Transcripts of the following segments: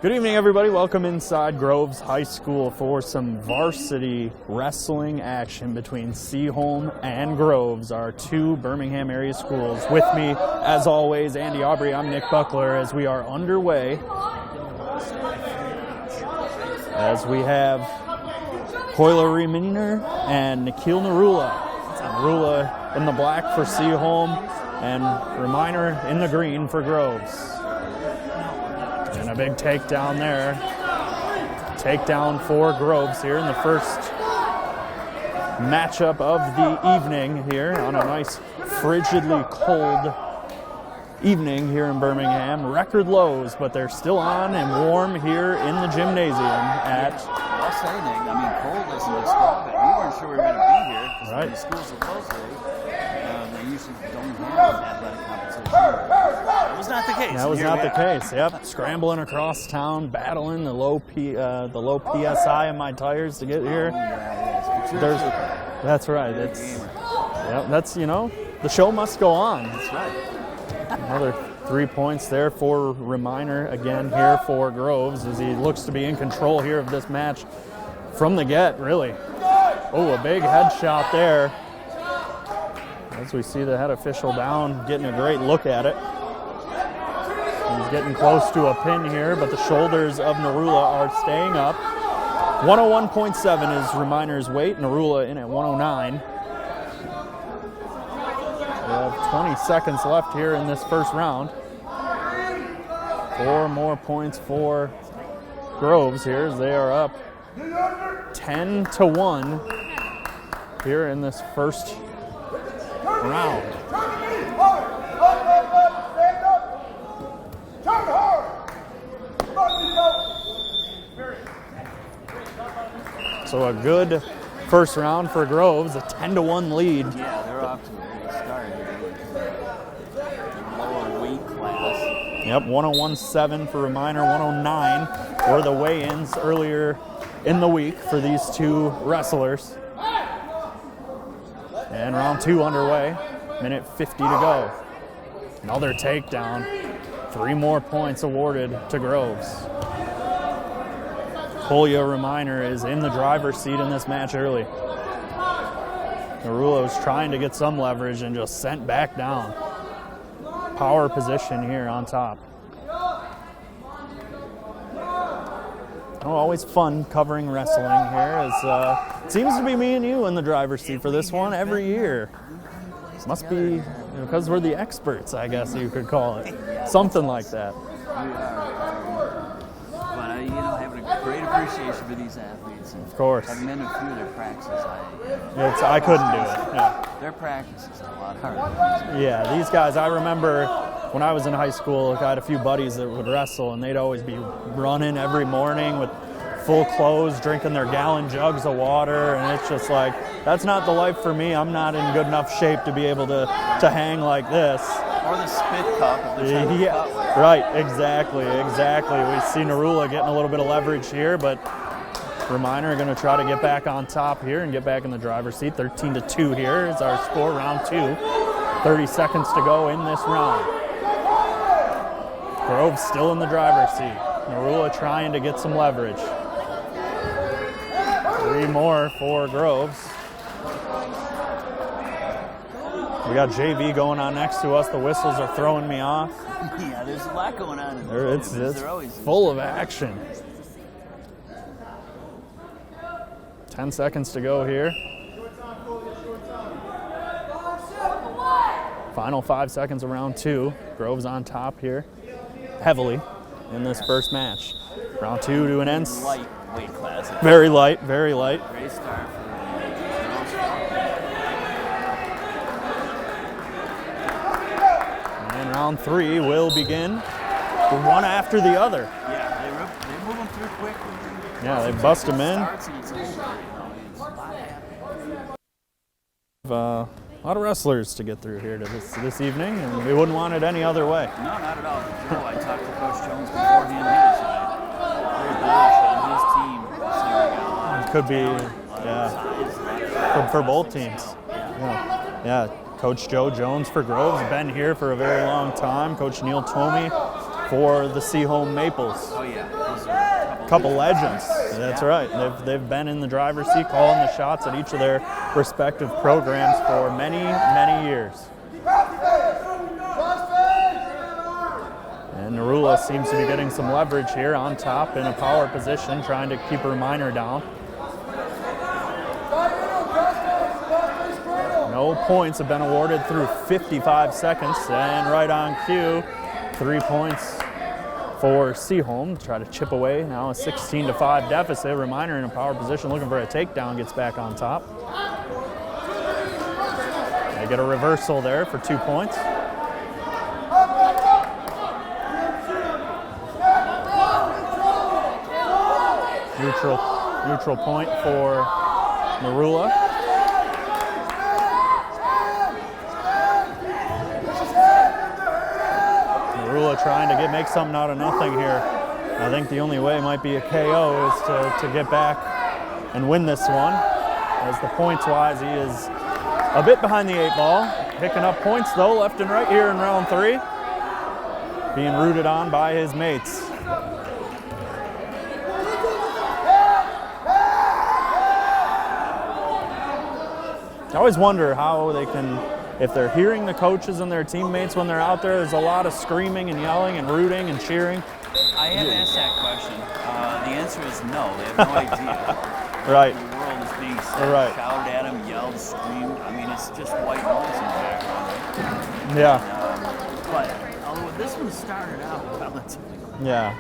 Good evening, everybody. Welcome inside Groves High School for some varsity wrestling action between Seaholm and Groves, our two Birmingham area schools. With me, as always, Andy Aubrey. I'm Nick Buckler as we are underway. As we have Hoyler Reminer and Nikhil Narula. Narula in the black for Seaholm and Reminer in the green for Groves. And a big takedown there. Takedown for Groves here in the first matchup of the evening here on a nice frigidly cold evening here in Birmingham. Record lows, but they're still on and warm here in the gymnasium at... I'll say, Nick, I mean, cold doesn't describe it. We weren't sure we were going to be here because when the schools are closed today, they usually don't have athletic competition. That was not the case. That was not the case, yep. Scrambling across town, battling the low PSI in my tires to get here. That's right. That's, you know, the show must go on. That's right. Another 3 points there for Reminer again here for Groves as he looks to be in control here of this match from the get, really. Oh, a big headshot there. As we see the head official down, getting a great look at it. He's getting close to a pin here, but the shoulders of Narula are staying up. 101.7 is Reminer's weight. Narula in at 109. We have 20 seconds left here in this first round. 4 more points for Groves here as they are up 10-1 here in this first round. So a good first round for Groves, a 10-1 lead. Yeah, they're off to a good start here. Lower weight class. Yep, 101.7 for Reminer, 109 were the weigh-ins earlier in the week for these two wrestlers. And round 2 underway, minute 50 to go. Another takedown, 3 more points awarded to Groves. Polio Reminer is in the driver's seat in this match early. Narulo's trying to get some leverage and just sent back down. Power position here on top. Oh, always fun covering wrestling here. It seems to be me and you in the driver's seat for this one every year. Must be because we're the experts, I guess you could call it. Something like that. We are. But, you know, having a great appreciation for these athletes. And of course. Having been to a few of their practices, I couldn't do it. Yeah. Their practice is a lot harder. Yeah, these guys, I remember when I was in high school, I had a few buddies that would wrestle, and they'd always be running every morning with full clothes, drinking their gallon jugs of water, and it's just like, that's not the life for me. I'm not in good enough shape to be able to hang like this. Or the spit cup. Right, exactly. We see Narula getting a little bit of leverage here, but Reminer going to try to get back on top here and get back in the driver's seat. 13-2 here is our score, round 2. 30 seconds to go in this round. Groves still in the driver's seat. Narula trying to get some leverage. 3 more for Groves. We got JV going on next to us. The whistles are throwing me off. Yeah, there's a lot going on in there. It's full of action. 10 seconds to go here. Final 5 seconds of round 2. Groves on top here, heavily in this first match. Round 2 to an end. Light weight class. Very light, very light. Great start for and round 3 will begin, one after the other. Yeah, they move them through quickly. Yeah, they bust them in. A lot of wrestlers to get through here to this evening, and we wouldn't want it any other way. No, not at all. Joe, I talked to Coach Jones beforehand. He was very bullish on his team. It could be, for both teams. Yeah. Coach Joe Jones for Groves, been here for a very long time. Coach Neil Tomey for the Seaholm Maples. Oh yeah, those are a Couple legends. That's right. They've been in the driver's seat calling the shots at each of their respective programs for many, many years. And Narula seems to be getting some leverage here on top in a power position, trying to keep her minor down. No points have been awarded through 55 seconds, and right on cue, 3 points for Seaholm to try to chip away. Now a 16-5 deficit. Reminer in a power position looking for a takedown, gets back on top. They get a reversal there for 2 points. Neutral point for Narula. Narula trying to make something out of nothing here. I think the only way might be a KO is to get back and win this one. As the points-wise, he is a bit behind the 8 ball. Picking up points, though, left and right here in round 3. Being rooted on by his mates. I always wonder how they can, if they're hearing the coaches and their teammates when they're out there. There's a lot of screaming and yelling and rooting and cheering. I have asked that question. The answer is no. They have no idea. Right. The world is being said, Right. shouted at them, yelled, screamed. I mean, it's just white noise in the background. Yeah. But although this one started out relatively quick, Yeah.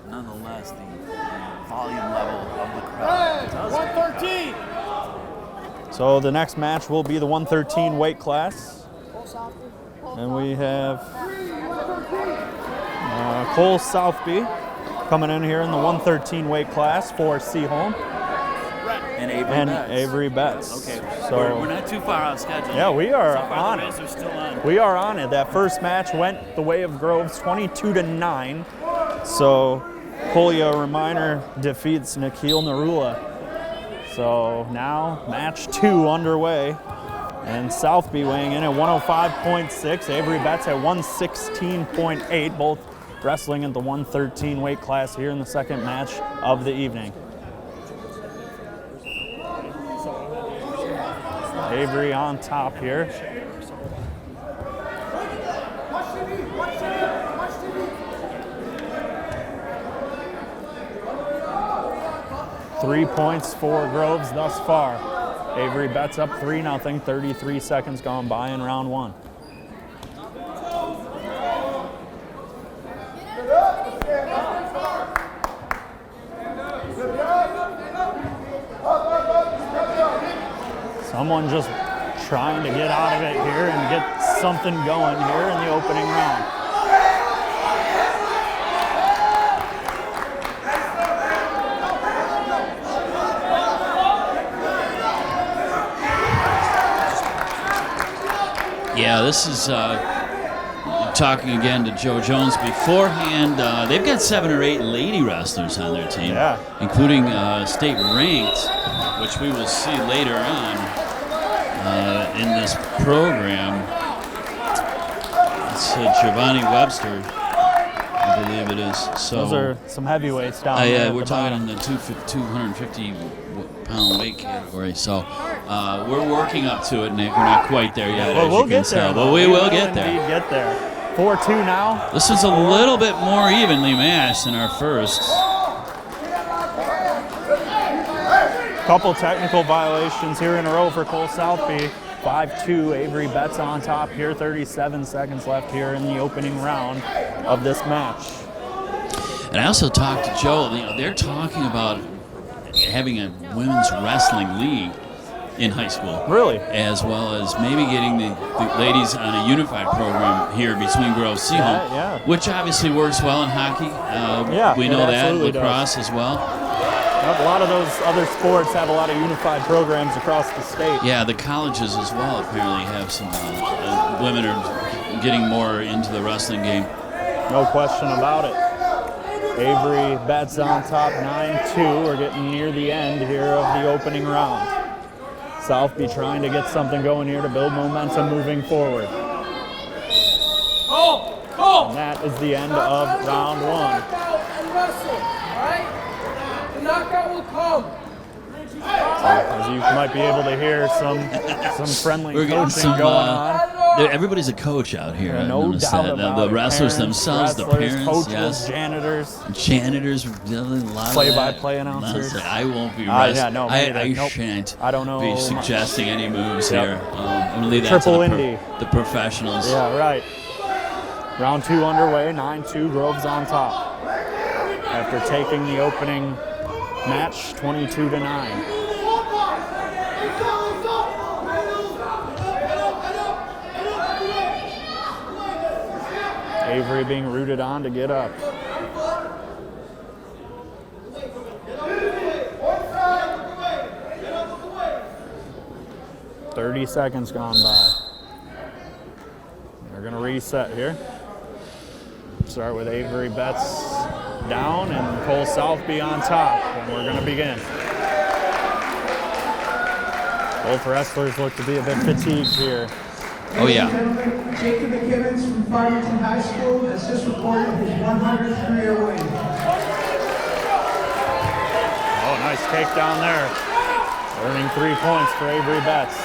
nonetheless, the volume level of the crowd does 113. So the next match will be the 113 weight class. And we have Cole Southby coming in here in the 113 weight class for Seaholm. And Avery Betts. Okay, so we're not too far out schedule. Yeah, we are so far on the it. wheels are still on. We are on it. That first match went the way of Groves, 22-9. So Collier Reminer defeats Nikhil Narula. So now match 2 underway, and Southby weighing in at 105.6, Avery Betts at 116.8, both wrestling at the 113 weight class here in the second match of the evening. Avery on top here. Three points for Groves thus far. Avery Betts up 3-0, 33 seconds gone by in round 1. Someone just trying to get out of it here and get something going here in the opening round. Yeah, this is talking again to Joe Jones beforehand. They've got 7 or 8 lady wrestlers on their team, including state ranked, which we will see later on in this program. It's Giovanni Webster, I believe it is. So those are some heavyweights down there. Yeah, we're talking in the 250-pound weight category. So we're working up to it, Nick. We're not quite there yet, well, as we'll you can get there, tell. But we will get there. Indeed get there. 4-2 now. This is a little bit more evenly matched than our first. Couple technical violations here in a row for Cole Southby. 5-2, Avery Betts on top here. 37 seconds left here in the opening round of this match. And I also talked to Joe. You know, they're talking about having a women's wrestling league in high school. Really? As well as maybe getting the ladies on a unified program here between Groves Seaholm, which obviously works well in hockey. We know that. Lacrosse as well. A lot of those other sports have a lot of unified programs across the state. Yeah, the colleges as well apparently have some women are getting more into the wrestling game. No question about it. Avery Betts on top, 9-2. We're getting near the end here of the opening round. Southby trying to get something going here to build momentum moving forward. And that is the end of round 1. And wrestle, all right? The knockout will come. As you might be able to hear some friendly We're getting coaching some, going on. everybody's a coach out here. Yeah, I've no noticed doubt that. about The it. wrestlers Parents, themselves, the wrestlers, parents, coaches, yes. janitors. Janitors, a lot Play-by-play of that. announcers. I won't be Yeah, no, me I either. Nope. shan't I don't know be much. suggesting any moves Yep. here. I'm going to leave that Triple to Indy. the professionals. Yeah, right. Round 2 underway, 9-2, Groves on top. After taking the opening match, 22-9. Avery being rooted on to get up. "30 seconds gone by. They're gonna reset here. Start with Avery Betts down and Cole Southby on top, and we're gonna begin. Both wrestlers look to be a bit fatigued here. Oh, yeah. Jacob McKibbins from Farmington High School has just reported his 100th career win. Oh, nice takedown there. Earning 3 points for Avery Betts.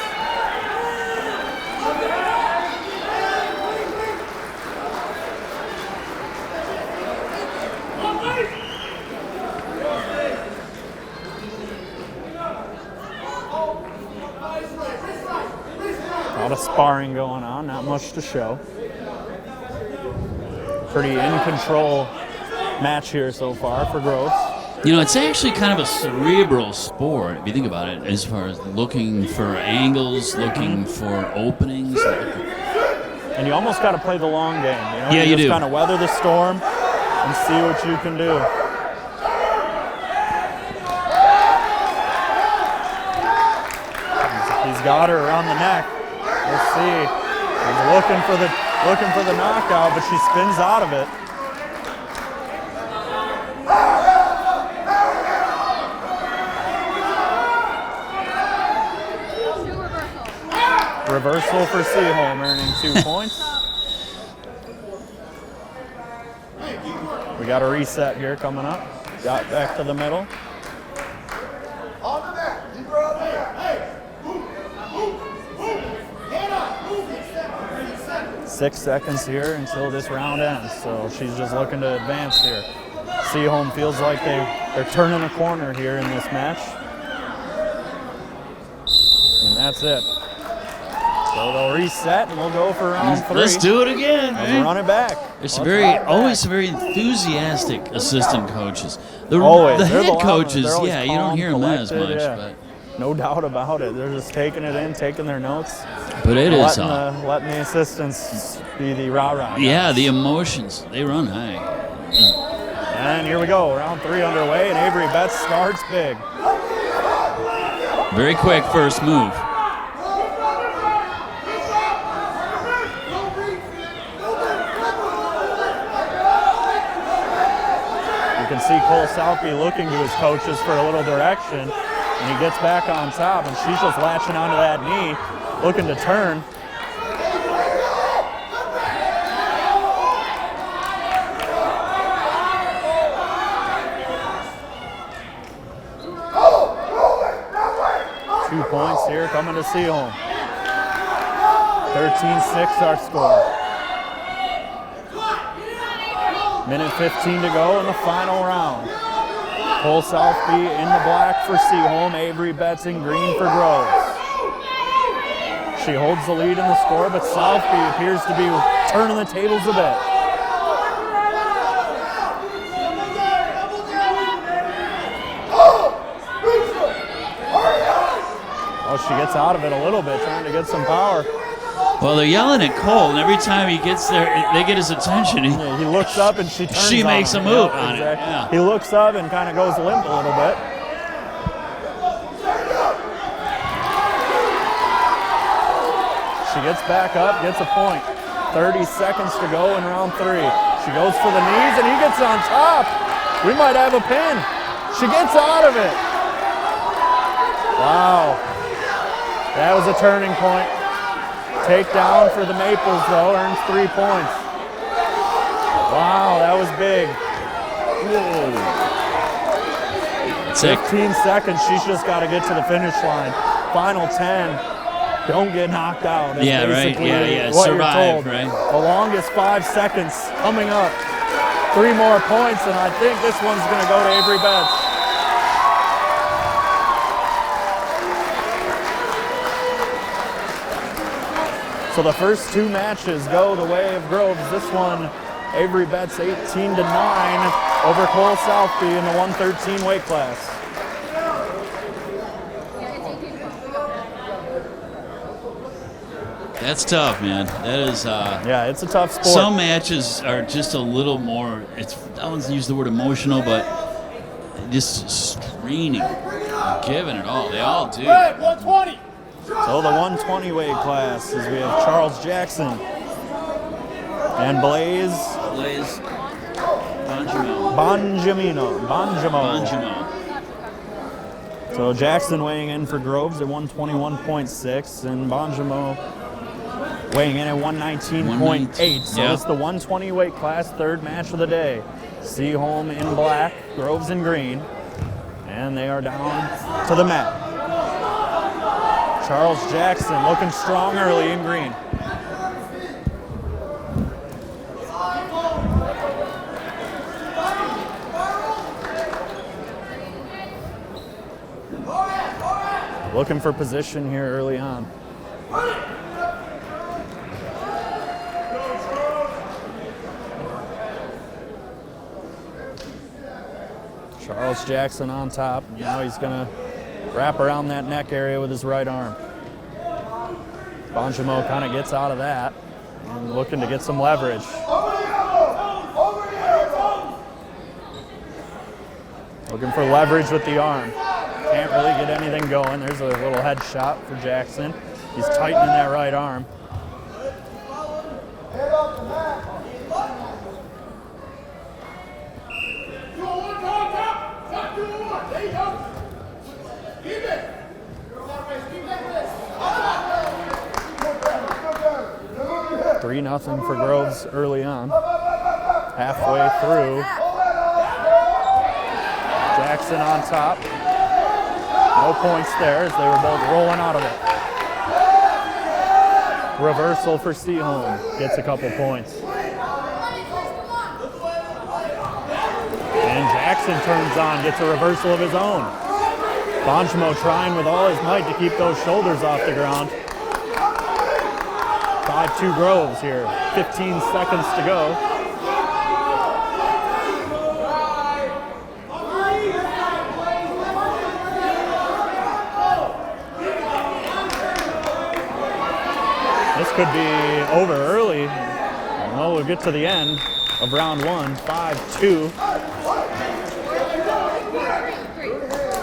A lot of sparring going on, not much to show. Pretty in control match here so far for Groves. You know, it's actually kind of a cerebral sport, if you think about it, as far as looking for angles, looking for openings. And you almost got to play the long game. You know? Yeah, you just do. kind of weather the storm and see what you can do. He's got her around the neck. Let's see. He's looking for the knockout, but she spins out of it. Reversal for Seaholm, earning 2 points. We got a reset here coming up. Got back to the middle. 6 seconds here until this round ends, so she's just looking to advance here. Seaholm feels like they're turning a corner here in this match. And that's it. So they'll reset and we'll go for round 3. Let's do it again, Let's man. run it back. There's Let's run it back. always very enthusiastic assistant coaches. Always. The They're head lot- coaches, they're always yeah, you don't calm, hear them as collected, much, yeah. but No doubt about it. They're just taking it in, taking their notes. it is. Letting the assistants be the rah-rah. Yeah, guys. the emotions, they run high. And here we go. Round 3 underway, and Avery Betts starts big. Very quick first move. You can see Cole Southby looking to his coaches for a little direction, and he gets back on top, and she's just latching onto that knee, looking to turn. Two points here coming to Seaholm. 13-6 our score. Minute 15 to go in the final round. Cole Southby in the black for Seaholm, Avery Betts in green for Groves. She holds the lead in the score, but Southby appears to be turning the tables a bit. Oh, she gets out of it a little bit, trying to get some power. Well, they're yelling at Cole, and every time he gets there, they get his attention. Yeah, he looks up and she turns She on makes him. a move Yep, on it, exactly. yeah. He looks up and kind of goes limp a little bit. She gets back up, gets a point. 30 seconds to go in round 3. She goes for the knees and he gets on top. We might have a pin. She gets out of it. Wow. That was a turning point. Takedown for the Maples though, earns 3 points. Wow, that was big. That's it. 15 seconds. She's just got to get to the finish line. Final 10. Don't get knocked out. That's Yeah, right. basically Yeah. what Survive, you're told. right? The longest 5 seconds coming up. 3 more points, and I think this one's going to go to Avery Betts. So the first 2 matches go the way of Groves. This one, Avery Betts 18-9 over Cole Southby in the 113 weight class. That's tough, man. That is. Yeah, it's a tough sport. Some matches are just a little more. I don't use the word emotional, but just straining, giving it all. They all do. 120. So the 120 weight class is we have Charles Jackson and Blaze Bonjamo. So Jackson weighing in for Groves at 121.6 and Bonjamo weighing in at 119.8. So Yeah. it's the 120 weight class, third match of the day. Seaholm in black, Groves in green, and they are down to the mat. Charles Jackson looking strong early in green. Looking for position here early on. Charles Jackson on top. Now he's gonna wrap around that neck area with his right arm. Bonjamo kind of gets out of that and looking to get some leverage. Looking for leverage with the arm. Can't really get anything going. There's a little head shot for Jackson. He's tightening that right arm. Three 0 for Groves early on. Halfway through. Jackson on top. No points there as they were both rolling out of it. Reversal for Seaholm. Gets a couple points. And Jackson turns on, gets a reversal of his own. Bonjamo trying with all his might to keep those shoulders off the ground. 5-2 Groves here. 15 seconds to go. This could be over early. Well, we'll get to the end of round 1. 5-2.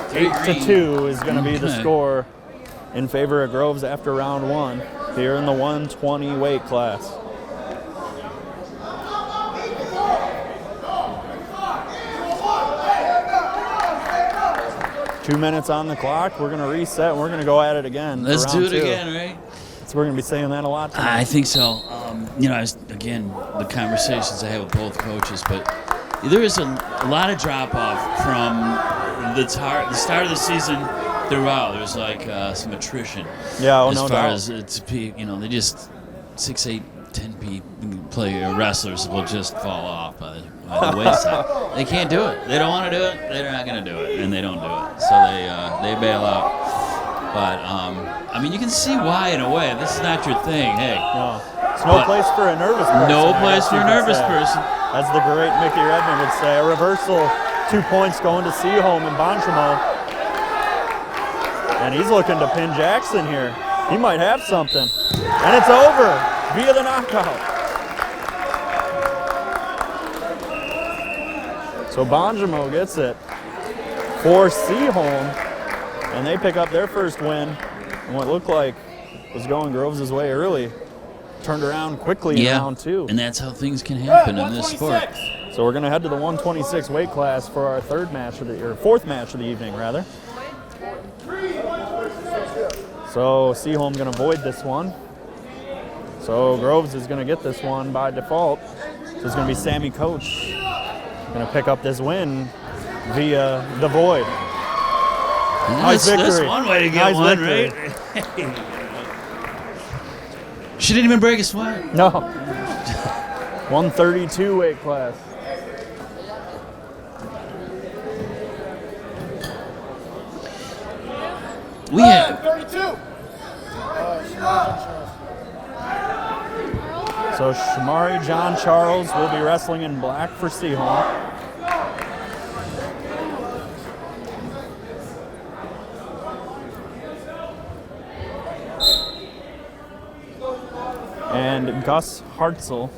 8-2 is going to be the score in favor of Groves after round 1 here in the 120 weight class. Two minutes on the clock. We're going to reset and we're going to go at it again. Let's do it 2. again, right? So we're going to be saying that a lot tonight. I think so. Again, the conversations I have with both coaches, but there is a lot of drop-off from the start of the season throughout. There's like some attrition. Yeah, as no far doubt. as they just 6, 8, 10 wrestlers will just fall off by the wayside. They can't do it. They don't want to do it. They're not going to do it, and they don't do it. So they bail out. But you can see why in a way. This is not your thing. Hey, no. It's no place for a nervous person. No place for a nervous person. As the great Mickey Redmond would say, a reversal, 2 points going to Seaholm and Bonjamo. And he's looking to pin Jackson here. He might have something. And it's over via the knockout. So Bonjamo gets it for Seaholm. And they pick up their first win. And what looked like was going Groves' way early. Turned around quickly in round 2. And that's how things can happen in this sport. So we're going to head to the 126 weight class for our fourth match of the evening, rather. So Seaholm going to void this one. So Groves is going to get this one by default. So it's going to be Sammy Coach going to pick up this win via the void. Nice victory. That's one way to get one, right? She didn't even break a sweat. No. 132 weight class. We have 32. So Shamari John Charles will be wrestling in black for Seaholm. And Gus Hartzell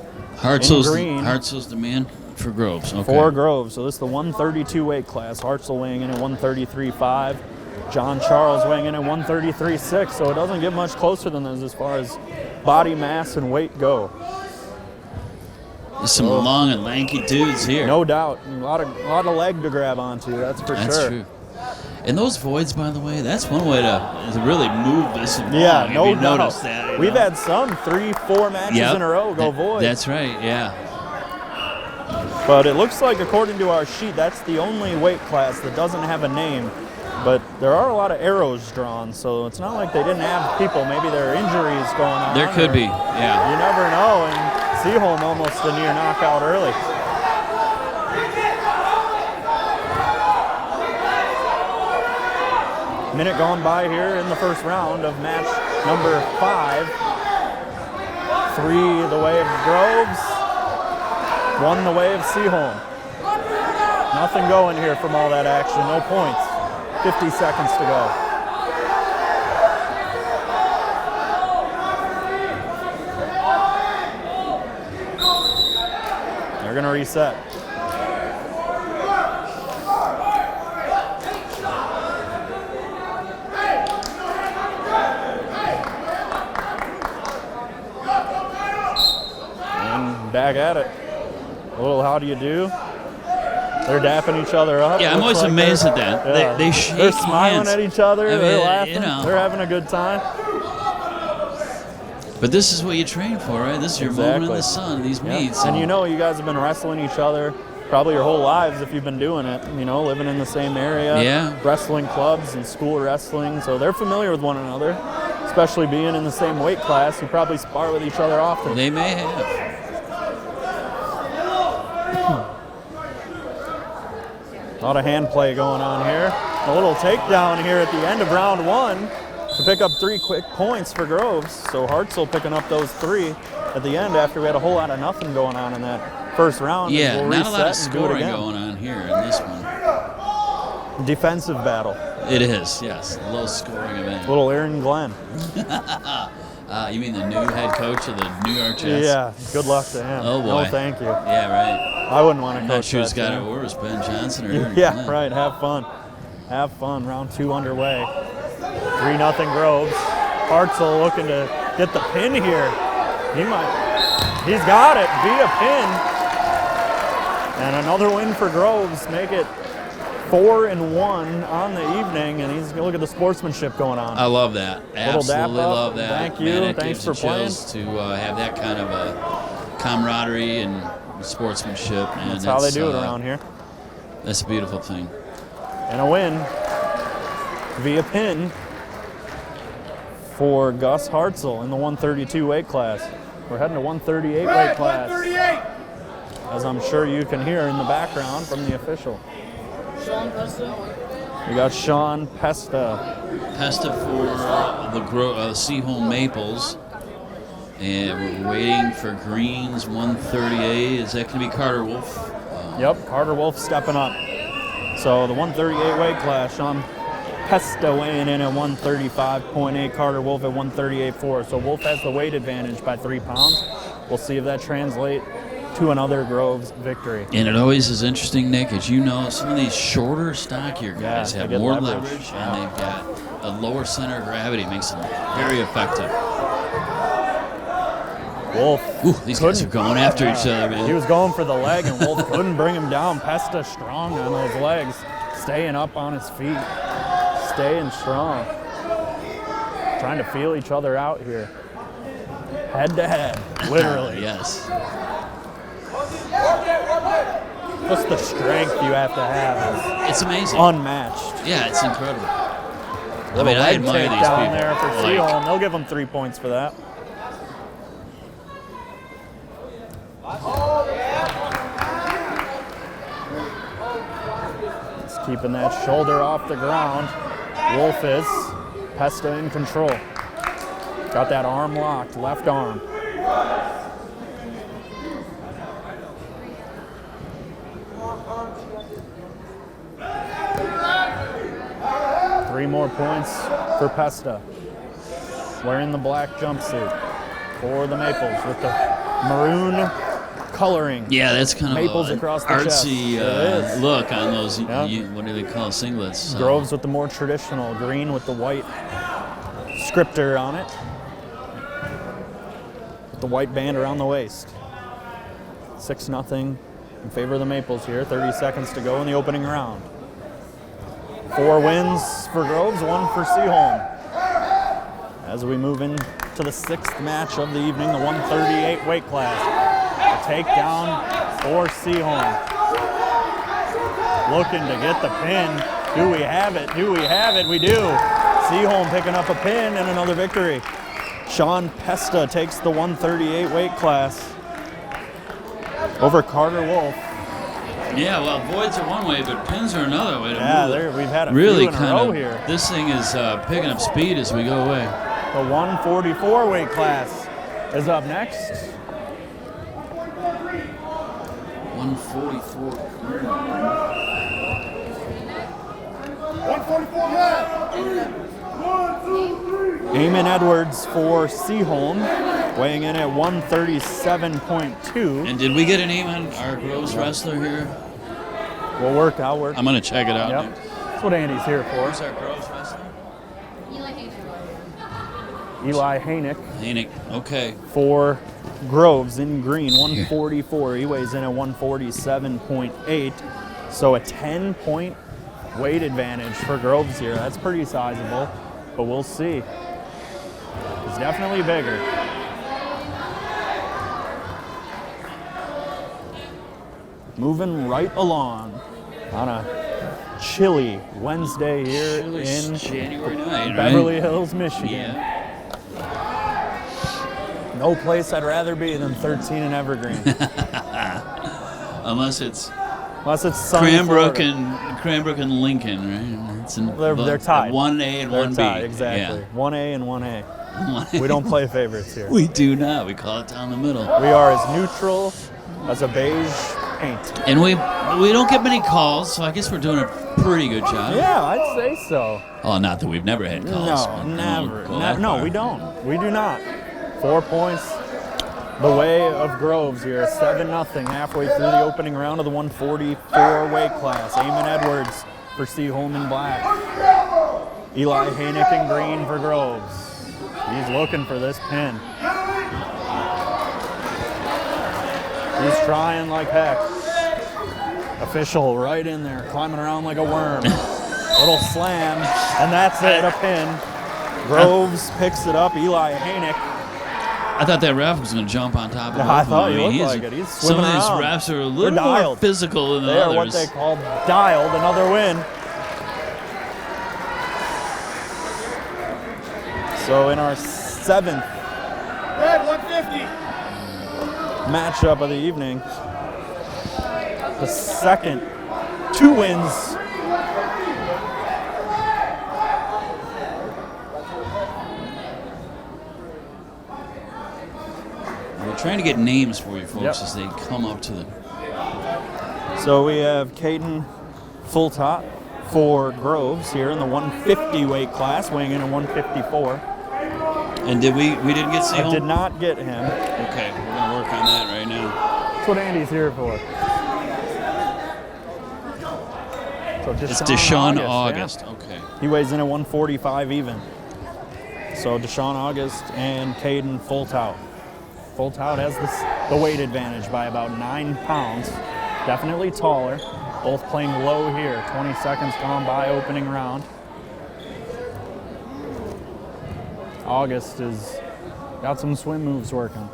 in green Hartzell's the man for Groves. Okay. for Groves. So this is the 132 weight class. Hartzell weighing in at 133.5. John Charles weighing in at 133.6. So it doesn't get much closer than this as far as body mass and weight go. There's some long and lanky dudes here. No doubt. A lot of leg to grab onto, that's for That's sure. true. And those voids, by the way, that's one way to really move this along. Yeah, if no you doubt. notice that, We've had some 3-4 matches in a row go void. That's right, yeah. But it looks like, according to our sheet, that's the only weight class that doesn't have a name. But there are a lot of arrows drawn, so it's not like they didn't have people. Maybe there are injuries going on. There could be, yeah. You never know, and Seaholm almost a near knockout early. Minute gone by here in the first round of match number 5. 3 the way of Groves, 1 the way of Seaholm. Nothing going here from all that action, no points. 50 seconds to go. They're going to reset. And back at it. A little how do you do? They're dapping each other up. Yeah, I'm always amazed at that. Yeah. They shake They're smiling hands. at each other. I mean, they're laughing. you know. They're having a good time. But this is what you train for, right? This is your moment in the sun, these Yeah. meets. And you know, you guys have been wrestling each other probably your whole lives if you've been doing it, you know, living in the same area. Yeah. Wrestling clubs and school wrestling. So they're familiar with one another, especially being in the same weight class. You probably spar with each other often. They may have. A lot of hand play going on here. A little takedown here at the end of round 1 to pick up 3 quick points for Groves. So Hartzell picking up those 3 at the end after we had a whole lot of nothing going on in that first round. Yeah, we'll not a lot of reset and do it scoring again. going on here in this one. Defensive battle. It is, yes. A low scoring event. Little Aaron Glenn. You mean the new head coach of the New York Jets? Yeah, good luck to him. Oh, boy. No, thank you. Yeah, right. I wouldn't want to I'm coach not sure who's that got it team. worse, Ben Johnson or Aaron Yeah, Glenn. right. Have fun. Have fun. Round 2 underway. 3-0 Groves. Hartzell looking to get the pin here. He's got it via pin. And another win for Groves. Make it 4-1 on the evening. And he's going to look at the sportsmanship going on. I love that. Little dap Absolutely up. love that. Thank you. Man, it Thanks gives for you chills to have that kind of a camaraderie and sportsmanship. And That's how they do it around here. That's a beautiful thing. And a win via pin for Gus Hartzell in the 132 weight class. We're heading to 138 weight class. 138. As I'm sure you can hear in the background from the official. Sean Preston. We got Sean Pesta. Pesta for the Seaholm Maples. And we're waiting for greens, 138. Is that going to be Carter Wolf? Yep, Carter Wolf stepping up. So the 138 weight class, Sean Pesta weighing in at 135.8, Carter Wolf at 138.4. So Wolf has the weight advantage by 3 pounds. We'll see if that translates to another Groves victory. And it always is interesting, Nick, as you know, some of these shorter, stockier guys they have get more leverage. leverage, and they've got a lower center of gravity, makes them very effective. Wolf. Ooh, these guys are going after each other, man. He was going for the leg, and Wolf couldn't bring him down. Pesta strong on those legs, staying up on his feet, staying strong. Trying to feel each other out here. Head to head, literally. Yes. Just the strength you have to have It's amazing. is unmatched. Yeah, it's incredible. I mean, I leg admire take these down people. there for Like, Seaholm. They'll give him 3 points for that. He's keeping that shoulder off the ground. Wolf is. Pesta in control. Got that arm locked, left arm. Three more points for Pesta. Wearing the black jumpsuit for the Maples with the maroon coloring. yeah, that's kind of Maples an across the chest. artsy It is. look on those, Yeah. what do they call it, singlets? So. Groves with the more traditional green with the white scripter on it. With the white band around the waist. 6-0 in favor of the Maples here. 30 seconds to go in the opening round. 4 wins for Groves, 1 for Seaholm. As we move into the 6th match of the evening, the 138 weight class. A takedown for Seaholm. Looking to get the pin. Do we have it? Do we have it? We do. Seaholm picking up a pin and another victory. Sean Pesta takes the 138 weight class over Carter Wolf. Yeah, well, voids are one way, but pins are another way. Yeah, we've had a really few in a kind row of here. This thing is picking up speed as we go away. The 144 weight class is up next. 144. 144 left. 1, 2, 3. Eamon Edwards for Seaholm, weighing in at 137.2. And did we get a name on our Groves wrestler here? We'll work. I'll work. I'm going to check it out. Yep. That's what Andy's here for. Who's our Groves wrestler? Eli Hanick Hanick. Okay. for Groves in green, 144. He weighs in at 147.8. So a 10-point weight advantage for Groves here. That's pretty sizable, but we'll see. He's definitely bigger. Moving right along on a chilly Wednesday here in January night, Beverly right? Hills, Michigan. Yeah. No place I'd rather be than 13 and Evergreen. Unless it's sunny Cranbrook Florida. and Lincoln, right? It's in They're tied. 1A and They're 1B. tied, exactly. 1A and 1A. Yeah. We don't play favorites here. We do not. We call it down the middle. We are as neutral as a beige paint. And we don't get many calls, so I guess we're doing a pretty good job. Yeah, I'd say so. Oh, not that we've never had calls. No, but never. go that No, far. we don't. We do not. 4 points the way of Groves here. 7-0 halfway through the opening round of the 144 weight class. Eamon Edwards for Seaholm in black. Eli Hanick in green for Groves. He's looking for this pin. He's trying like heck. Official right in there, climbing around like a worm. Little slam, and that's it, a pin. Groves picks it up. Eli Hanick. I thought that ref was going to jump on top of it. I thought he looked like it. He's some of swimming these around. refs are a They're little more dialed. physical than They are what others. they call dialed. Another win. So in our 7th Red 150. matchup of the evening, the second 2 wins. We're trying to get names for you folks Yep. as they come up to the... So we have Caden Fulltop for Groves here in the 150 weight class, weighing in at 154. And did we didn't get I Seaholm? did not get him. Okay, we're going to work on that right now. That's what Andy's here for. So It's Deshaun yeah. August. Okay. He weighs in at 145 even. So Deshaun August and Caden Fulltout. Fulltout has the weight advantage by about 9 pounds. Definitely taller. Both playing low here. 20 seconds gone by opening round. August has got some swim moves working.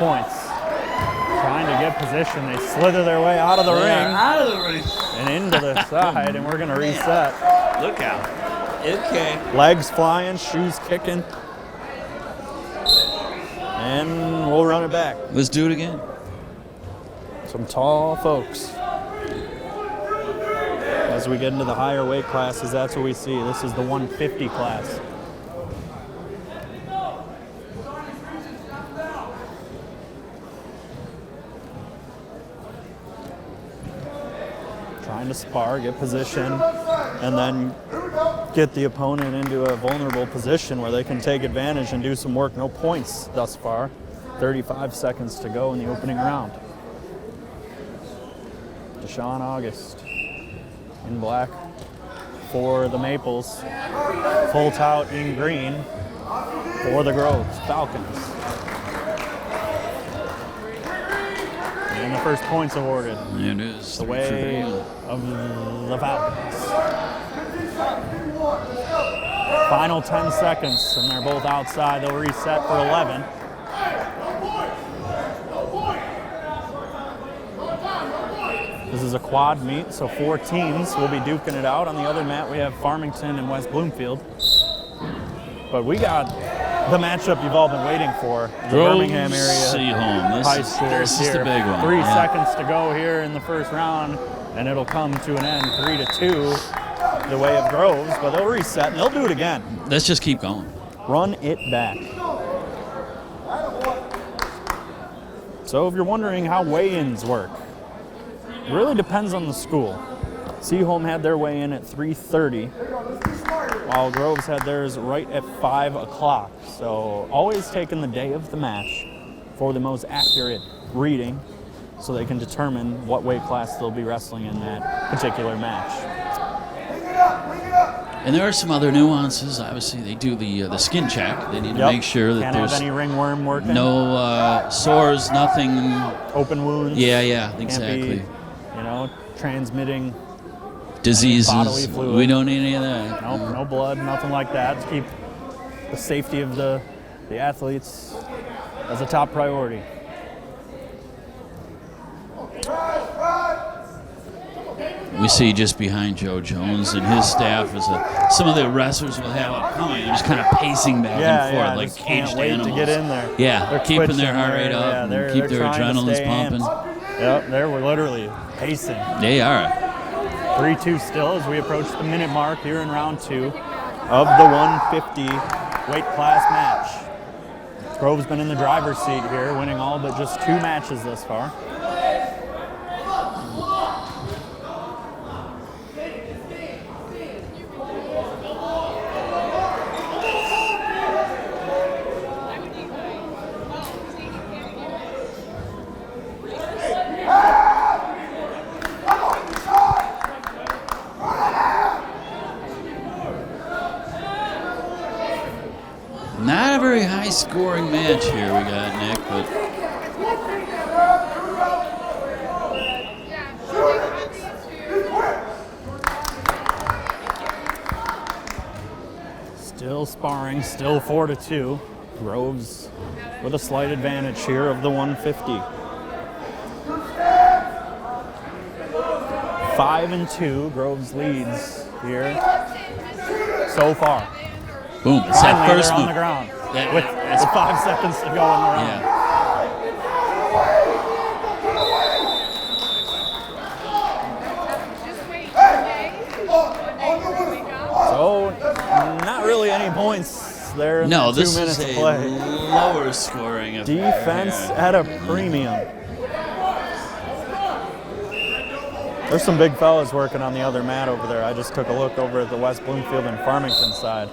points. Trying to get position. They slither their way out of the ring. Out of the ring. And into the side, and we're going to reset. Look out. Okay. Legs flying, shoes kicking. And we'll run it back. Let's do it again. Some tall folks. As we get into the higher weight classes, that's what we see. This is the 150 class. Trying to spar, get position, and then get the opponent into a vulnerable position where they can take advantage and do some work. No points thus far. 35 seconds to go in the opening round. Deshaun August in black for the Maples. Full tout in green for the Groves Falcons. And the first points awarded. It is The way of the Falcons. Final 10 seconds, and they're both outside. They'll reset for 11. This is a quad meet, so 4 teams will be duking it out. On the other mat, we have Farmington and West Bloomfield. But we got the matchup you've all been waiting for. The Birmingham area Seaholm. high school This is here. the big one. 3 seconds to go here in the first round, and it'll come to an end 3-2 the way of Groves, but they'll reset and they'll do it again. Let's just keep going. Run it back. So if you're wondering how weigh-ins work, it really depends on the school. Seaholm had their weigh-in at 3:30, while Groves had theirs right at 5 o'clock. So always taking the day of the match for the most accurate reading so they can determine what weight class they'll be wrestling in that particular match. And there are some other nuances. Obviously, they do the skin check. They need to make sure that Can't there's have any ringworm working. no sores, nothing. Open wounds. Yeah, Can't exactly. be, transmitting Diseases. bodily fluid. We don't need any of that. No blood, nothing like that. To keep the safety of the athletes as a top priority. We see just behind Joe Jones and his staff is some of the wrestlers will have it coming. They're just kind of pacing back and forth like just caged can't wait animals. to get in there. Yeah, They're keeping twitching, their heart rate they're- up yeah, and they're keep their trying to adrenalines stay pumping. amped. Yep, we're literally pacing. They are. 3-2 still as we approach the minute mark here in round 2 of the 150 weight class match. Grove's been in the driver's seat here, winning all but just 2 matches thus far. Not a very high scoring match here we got, Nick, but Still sparring, still 4-2. Groves with a slight advantage here of the 150. 5-2, Groves leads here so far. boom, it's that Finally, first they're on move. the ground That- with that's- 5 seconds to go in the round. Yeah. So, not really any points there in No, the 2 this minutes is of a play. lower scoring affair. Defense at a premium. There's some big fellas working on the other mat over there. I just took a look over at the West Bloomfield and Farmington side.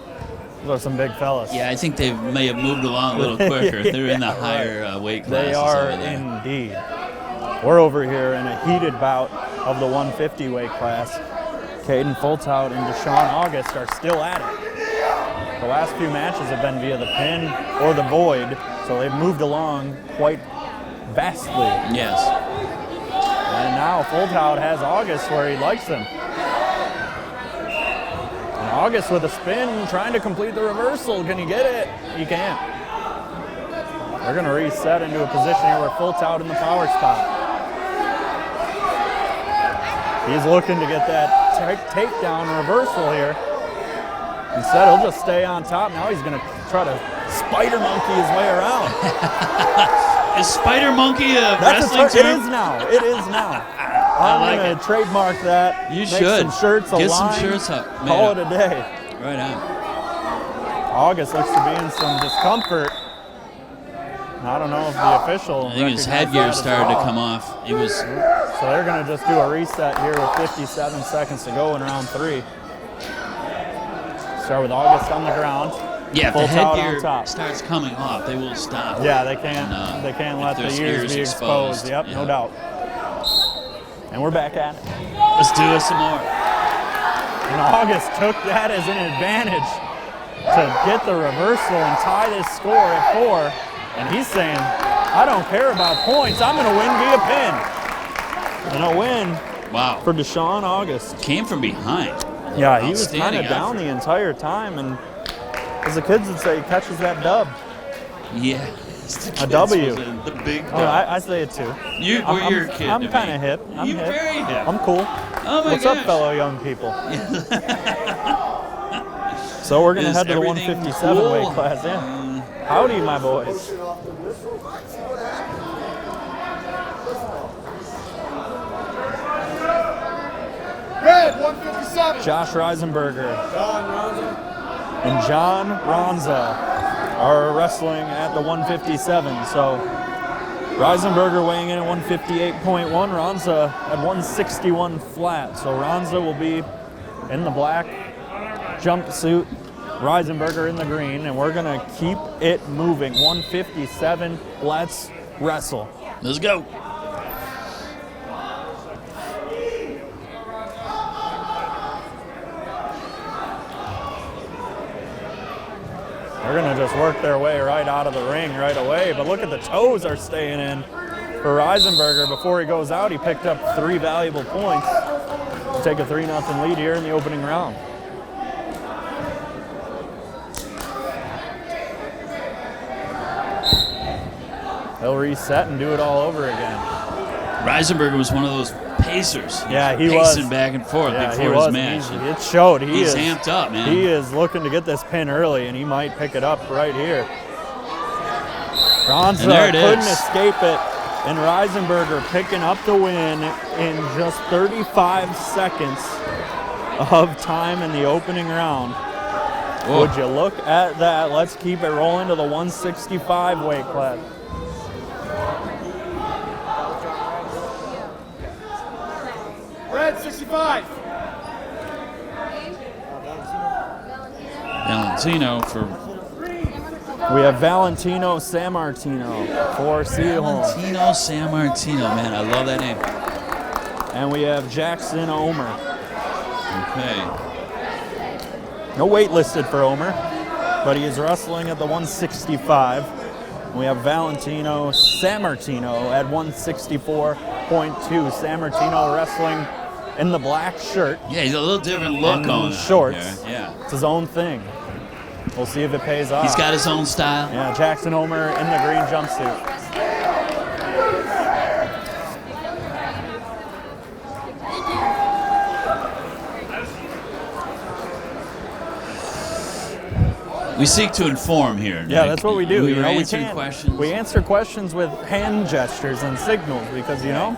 Those are some big fellas. Yeah, I think they may have moved along a little quicker. They're in the higher weight classes. They are over there. indeed. We're over here in a heated bout of the 150 weight class. Caden Fultout and Deshaun August are still at it. The last few matches have been via the pin or the void, so they've moved along quite vastly. Yes. And now Fultout has August where he likes him. And August with a spin, trying to complete the reversal. Can he get it? He can't. They're going to reset into a position here where Fult's out in the power spot. He's looking to get that takedown reversal here. Instead, he'll just stay on top. Now he's going to try to spider monkey his way around. Is spider monkey a wrestling term? It is now. It is now. I'm going to trademark that. You Make should. some shirts, Get line, some shirts up. Call it a day. Right on. August looks to be in some discomfort. I don't know if the official. I think his headgear started to come off. He was. So they're going to just do a reset here with 57 seconds to go in round 3. Start with August on the ground. Yeah, if the Fult's out on headgear top. starts coming off, they will stop. Yeah, they can't. And, they can't if let the there's ears be exposed. Yep, yeah. no doubt. And we're back at it. Let's do it some more. And August took that as an advantage to get the reversal and tie this score at 4. And he's saying, I don't care about points. I'm going to win via pin. And a win Wow. for Deshaun August. Came from behind. Yeah, he was kind Outstanding of down effort. the entire time. And as the kids would say, he catches that dub. Yeah. A W. The big dub. Oh, I say it too. You're a kid. I'm to kind me. of hip. I'm You're hip. very hip. I'm cool. Oh my What's gosh. up, fellow young people? So we're going to Is head to the everything 157 cool? weight class. Yeah. Howdy, my boys. Red, 157. Josh Reisenberger and John Ronza are wrestling at the 157. So Reisenberger weighing in at 158.1, Ronza at 161 flat. So Ronza will be in the black jumpsuit, Reisenberger in the green, and we're gonna keep it moving. 157, let's wrestle. Let's go. They're gonna just work their way right out of the ring right away, but look at the toes are staying in for Reisenberger. Before he goes out, he picked up 3 valuable points to take a 3-0 lead here in the opening round. They'll reset and do it all over again. Reisenberger was one of those pacers. Yeah, he pacing was. back and forth Yeah, before he his was. match. It showed. He's amped up, man. He is looking to get this pin early, and he might pick it up right here. Ronza And there it couldn't is. escape it, and Reisenberger picking up the win in just 35 seconds of time in the opening round. Whoa. Would you look at that? Let's keep it rolling to the 165 weight class. Red, 65. Valentino for We have Valentino Sammartino for Seaholm. Valentino Sammartino. Man, I love that name. And we have Jackson Omer. Okay. No weight listed for Omer, but he is wrestling at the 165. We have Valentino Sammartino at 164.2. Sammartino wrestling in the black shirt. Yeah, he's a little different look And going on shorts. there. Yeah. It's his own thing. We'll see if it pays off. He's got his own style. Yeah, Jackson Omer in the green jumpsuit. We seek to inform here. Yeah, Nick. that's what we do. We you were know, answering can't- questions. We answer questions with hand gestures and signals because, you know,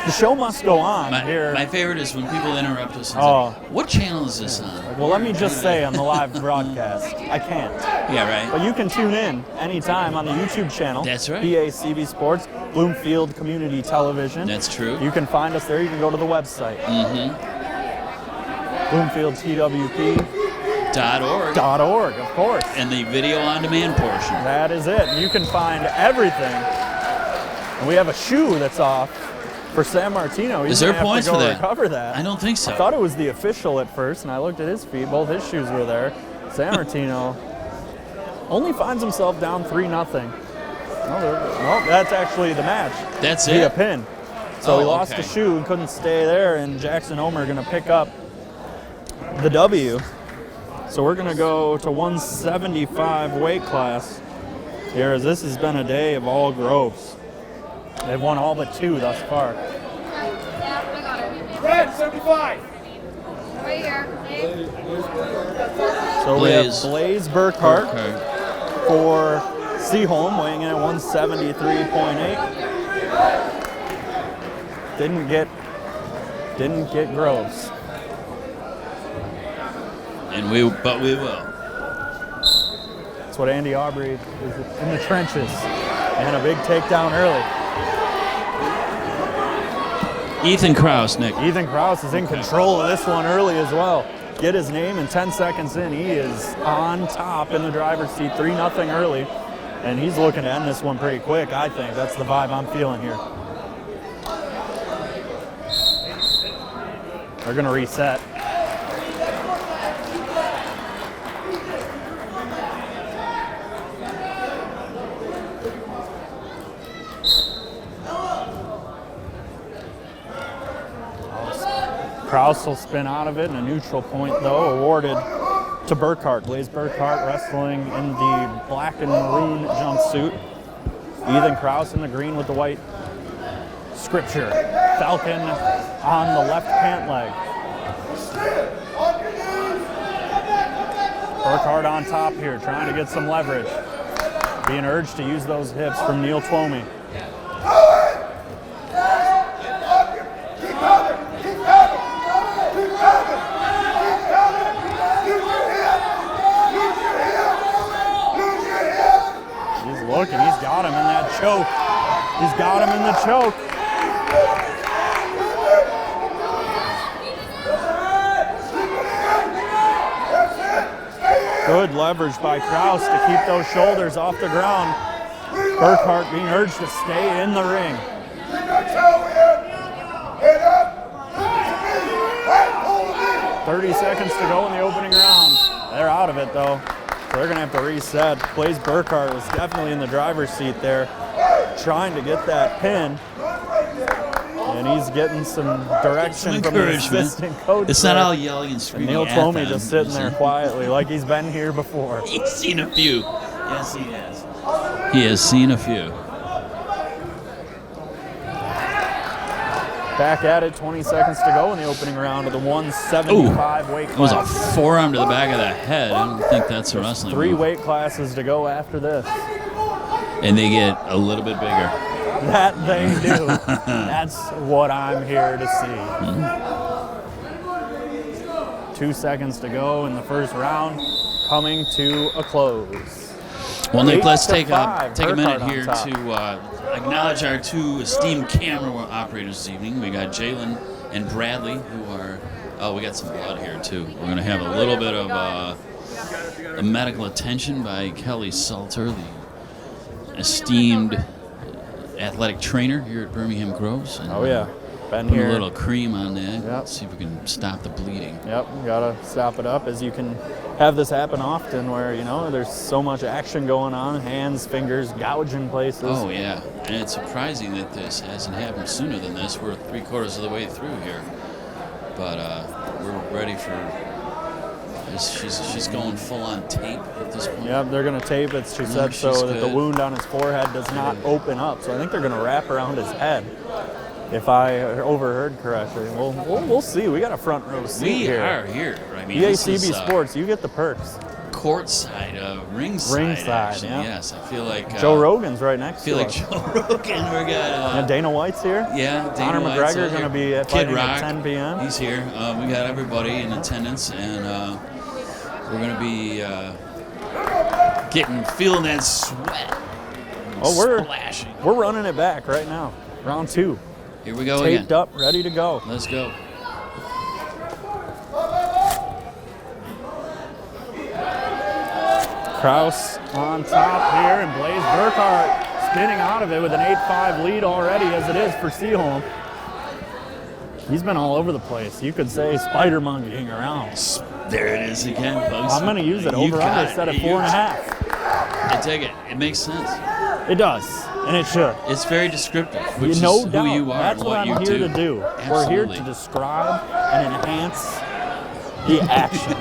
the show must go on here. My favorite is when people interrupt us and Oh. say, what channel is this on? Well, let me just say on the live broadcast, I can't. Yeah, right. But you can tune in anytime on the YouTube channel. That's right. BACB Sports, Bloomfield Community Television. That's true. You can find us there. You can go to the website. BloomfieldTWP.org, .org. of course. And the video on demand portion. That is it. You can find everything. And we have a shoe that's off for Sammartino. He's Is there gonna have points to go for that? recover that. I don't think so. I thought it was the official at first, and I looked at his feet. Both his shoes were there. Sammartino only finds himself down 3-0. No, that's actually the match. That's Via it. pin. So he Oh, lost okay. the shoe and couldn't stay there, and Jackson Omer going to pick up the W. So we're going to go to 175 weight class. here, as this has been a day of all Groves. They've won all but 2 thus far. Red, 75. Right here. So we have Blaze Burkhart for Seaholm, weighing in at 173.8. Didn't get Groves. But we will. That's what Andy Aubrey is in the trenches. And a big takedown early. Ethan Kraus, Nick. Ethan Kraus is in control of this one early as well. Get his name, and 10 seconds in, he is on top in the driver's seat, 3-0 early. And he's looking to end this one pretty quick, I think. That's the vibe I'm feeling here. They're going to reset. Kraus will spin out of it, and a neutral point, though, awarded to Burkhart. Blaze Burkhart wrestling in the black and maroon jumpsuit. Ethan Kraus in the green with the white scripture. Falcon on the left pant leg. Burkhart on top here, trying to get some leverage. Being urged to use those hips from Neil Twomey. Looking, he's got him in that choke. He's got him in the choke. Good leverage by Kraus to keep those shoulders off the ground. Burkhart being urged to stay in the ring. 30 seconds to go in the opening round. They're out of it though. So they're going to have to reset. Blaze Burkhart was definitely in the driver's seat there, trying to get that pin. And he's getting some direction from the assistant coach. It's not all yelling and screaming. And Neil Twomey just sitting there quietly like he's been here before. He's seen a few. Yes, he has. He has seen a few. Back at it, 20 seconds to go in the opening round of the 175 weight class. It was a forearm to the back of the head. I don't think that's a wrestling 3 move. weight classes to go after this. And they get a little bit bigger. That they do. That's what I'm here to see. 2 seconds to go in the first round, coming to a close. Well, Nick, let's take a Burkhart minute on here top. to acknowledge our 2 esteemed camera operators this evening. We got Jalen and Bradley, who are, we got some blood here too. We're going to have a little bit of a medical attention by Kelly Salter, the esteemed athletic trainer here at Birmingham Groves. And, Oh yeah, been put here. a little cream on that. Yep. See if we can stop the bleeding. Yep, gotta stop it up, as you can have this happen often where, you know, there's so much action going on, hands, fingers, gouging places. Oh yeah, and it's surprising that this hasn't happened sooner than this. We're 3/4 of the way through here, but we're ready for. She's going full on tape at this point. Yep, they're gonna tape it, she said, so she's that the good. wound on his forehead does not open up. So I think they're gonna wrap around his head, if I overheard correctly. We'll see. We got a front row seat We here. are here. I mean, this BACB is, Sports, you get the perks. Courtside, ringside. Ringside, actually. yeah. Yes, I feel like Joe Rogan's right next I feel to like us. Joe Rogan. We got And Dana White's here. yeah, Dana Conor White's McGregor out going to here. be at Kid fighting Rock, at 10 p.m. He's here. We got everybody in attendance, and we're going to be feeling that sweat. Oh, splashing. we're running it back right now. Round 2. Here we go Taped again. up, ready to go. Let's go. Kraus on top here, and Blaze Burkhart spinning out of it with an 8-5 lead already, as it is for Seaholm. He's been all over the place. You could say spider monkeying around. There it is again, folks. I'm going to use it. You Over got under it. set at You- 4.5. I take it. It makes sense. It does, and it should. It's very descriptive, which is No who doubt. you are That's and what what I'm you here do. to do. Absolutely. We're here to describe and enhance the action.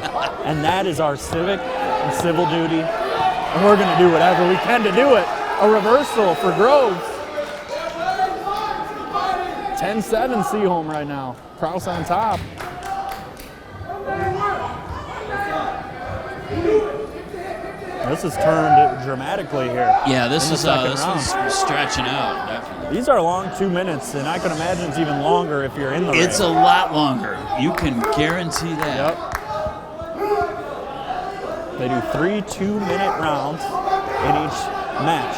And that is our civic and civil duty And we're going to do whatever we can to do it. A reversal for Groves. 10-7 Seaholm right now. Kraus on top. This has turned dramatically here. Yeah, this one's stretching out, definitely. These are long 2 minutes, and I can imagine it's even longer if you're in the It's race. a lot longer. You can guarantee that. Yep. They do 3 2-minute rounds in each match.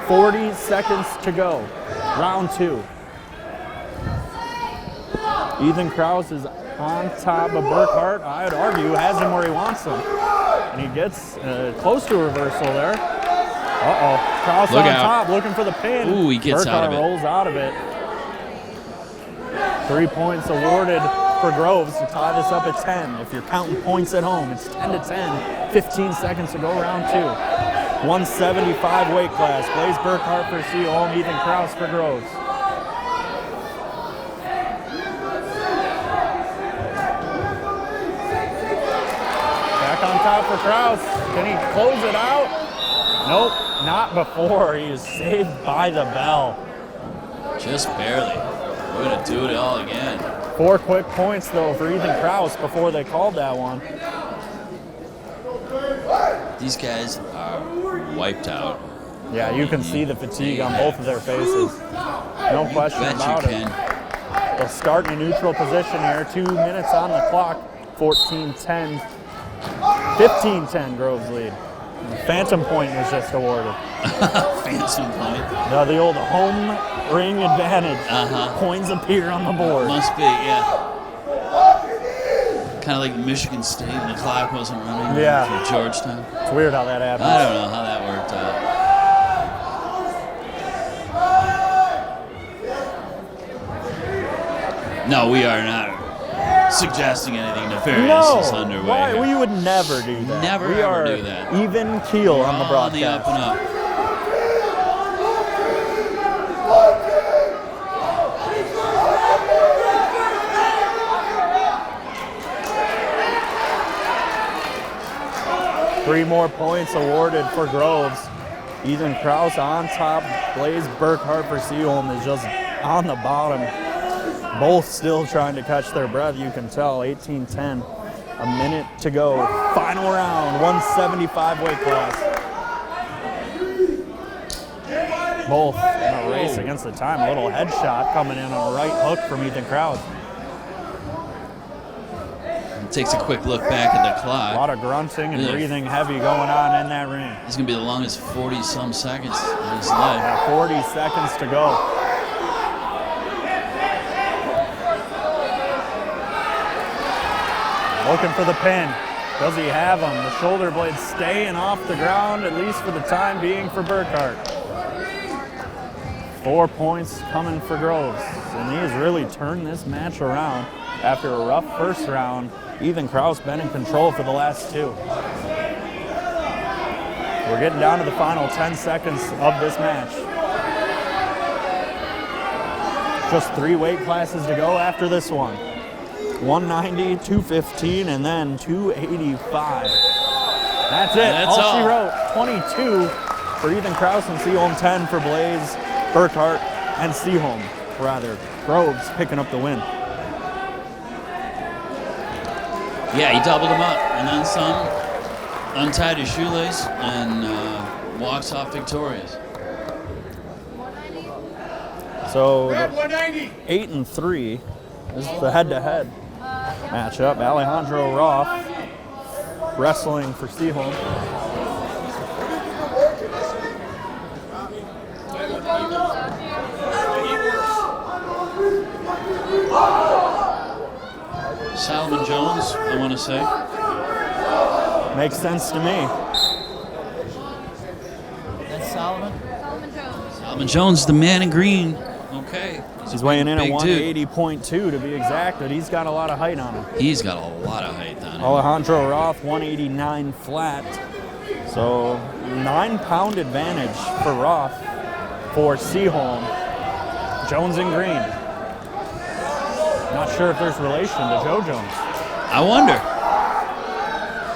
$40 seconds to go. Round 2. Ethan Kraus is on top of Burkhart. I'd argue has him where he wants him. And he gets close to a reversal there. Uh-oh. Kraus on top looking for the pin. Ooh, he gets out of it. Burkhart rolls out of it. 3 points awarded for Groves to tie this up at 10. If you're counting points at home, it's 10-10. 15 seconds to go, round 2. 175 weight class. Blaze Burkhart for Seaholm, Ethan Kraus for Groves. Back on top for Kraus. Can he close it out? Nope, not before. He is saved by the bell. Just barely. We're going to do it all again. 4 quick points, though, for Ethan Kraus before they called that one. These guys are wiped out. Yeah, you can see the fatigue on both of their faces. No question about it. They'll start in a neutral position here. 2 minutes on the clock. 14-10. 15-10 Groves lead. Phantom point was just awarded. Phantom point. No, the old home ring advantage. Points appear on the board. Must be, yeah. Kind of like Michigan State and the clock wasn't running. Yeah. For Georgetown. It's weird how that happens. I don't know how that worked out. No, we are not suggesting anything nefarious is underway. Why? here. We would never do that. Never, we ever are do that. Even keel on the broadcast. On the up and up. Three more points awarded for Groves. Ethan Kraus on top. Blaze Burkhart for Seaholm is just on the bottom. Both still trying to catch their breath, you can tell. 18-10. A minute to go. Final round, 175 weight class. Both in a race against the time. A little headshot coming in on a right hook from Ethan Kraus. Takes a quick look back at the clock. A lot of grunting and breathing heavy going on in that ring. It's going to be the longest 40-some seconds of his life. Yeah, 40 seconds to go. Looking for the pin. Does he have him? The shoulder blade staying off the ground, at least for the time being, for Burkhart. 4 points coming for Groves. And he has really turned this match around. After a rough first round, Ethan Kraus been in control for the last 2. We're getting down to the final 10 seconds of this match. Just 3 weight classes to go after this one. 190, 215, and then 285. That's it. That's all she wrote. 22 for Ethan Kraus and Seaholm, 10 for Blaze, Burkhart, and Seaholm, rather. Groves picking up the win. Yeah, he doubled him up and then some, untied his shoelace, and walks off victorious. So 8-3 is the head-to-head matchup. Alejandro Roth wrestling for Seaholm. Solomon Jones, I want to say. Makes sense to me. That's Solomon? Solomon Jones, the man in green. Okay. He's weighing in at big 180.2 to be exact, but he's got a lot of height on him. He's got a lot of height on him. Alejandro Roth, 189 flat. So 9-pound advantage for Roth for Seaholm. Jones in green. Not sure if there's relation to Joe Jones. I wonder.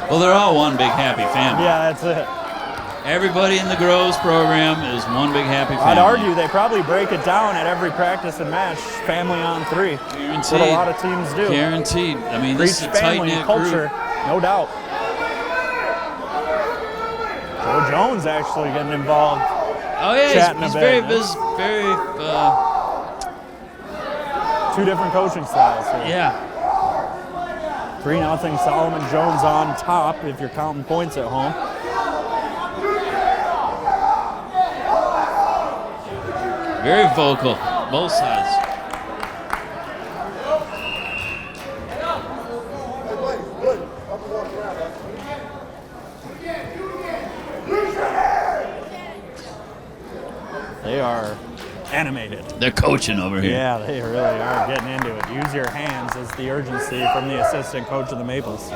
Well, they're all one big happy family. Yeah, that's it. Everybody in the Groves program is one big happy family. I'd argue they probably break it down at every practice and match, family on 3. Guaranteed. That's what a lot of teams do. Guaranteed. I mean, this is a family tight-knit culture, group. no doubt. Joe Jones actually getting involved. Oh yeah, Chatting he's a very bit, busy, very. 2 different coaching styles here. Yeah. 3-0 Solomon Jones on top if you're counting points at home. Very vocal, both sides. They are animated. They're coaching over here. Yeah, they really are getting into it. Use your hands is the urgency from the assistant coach of the Maples.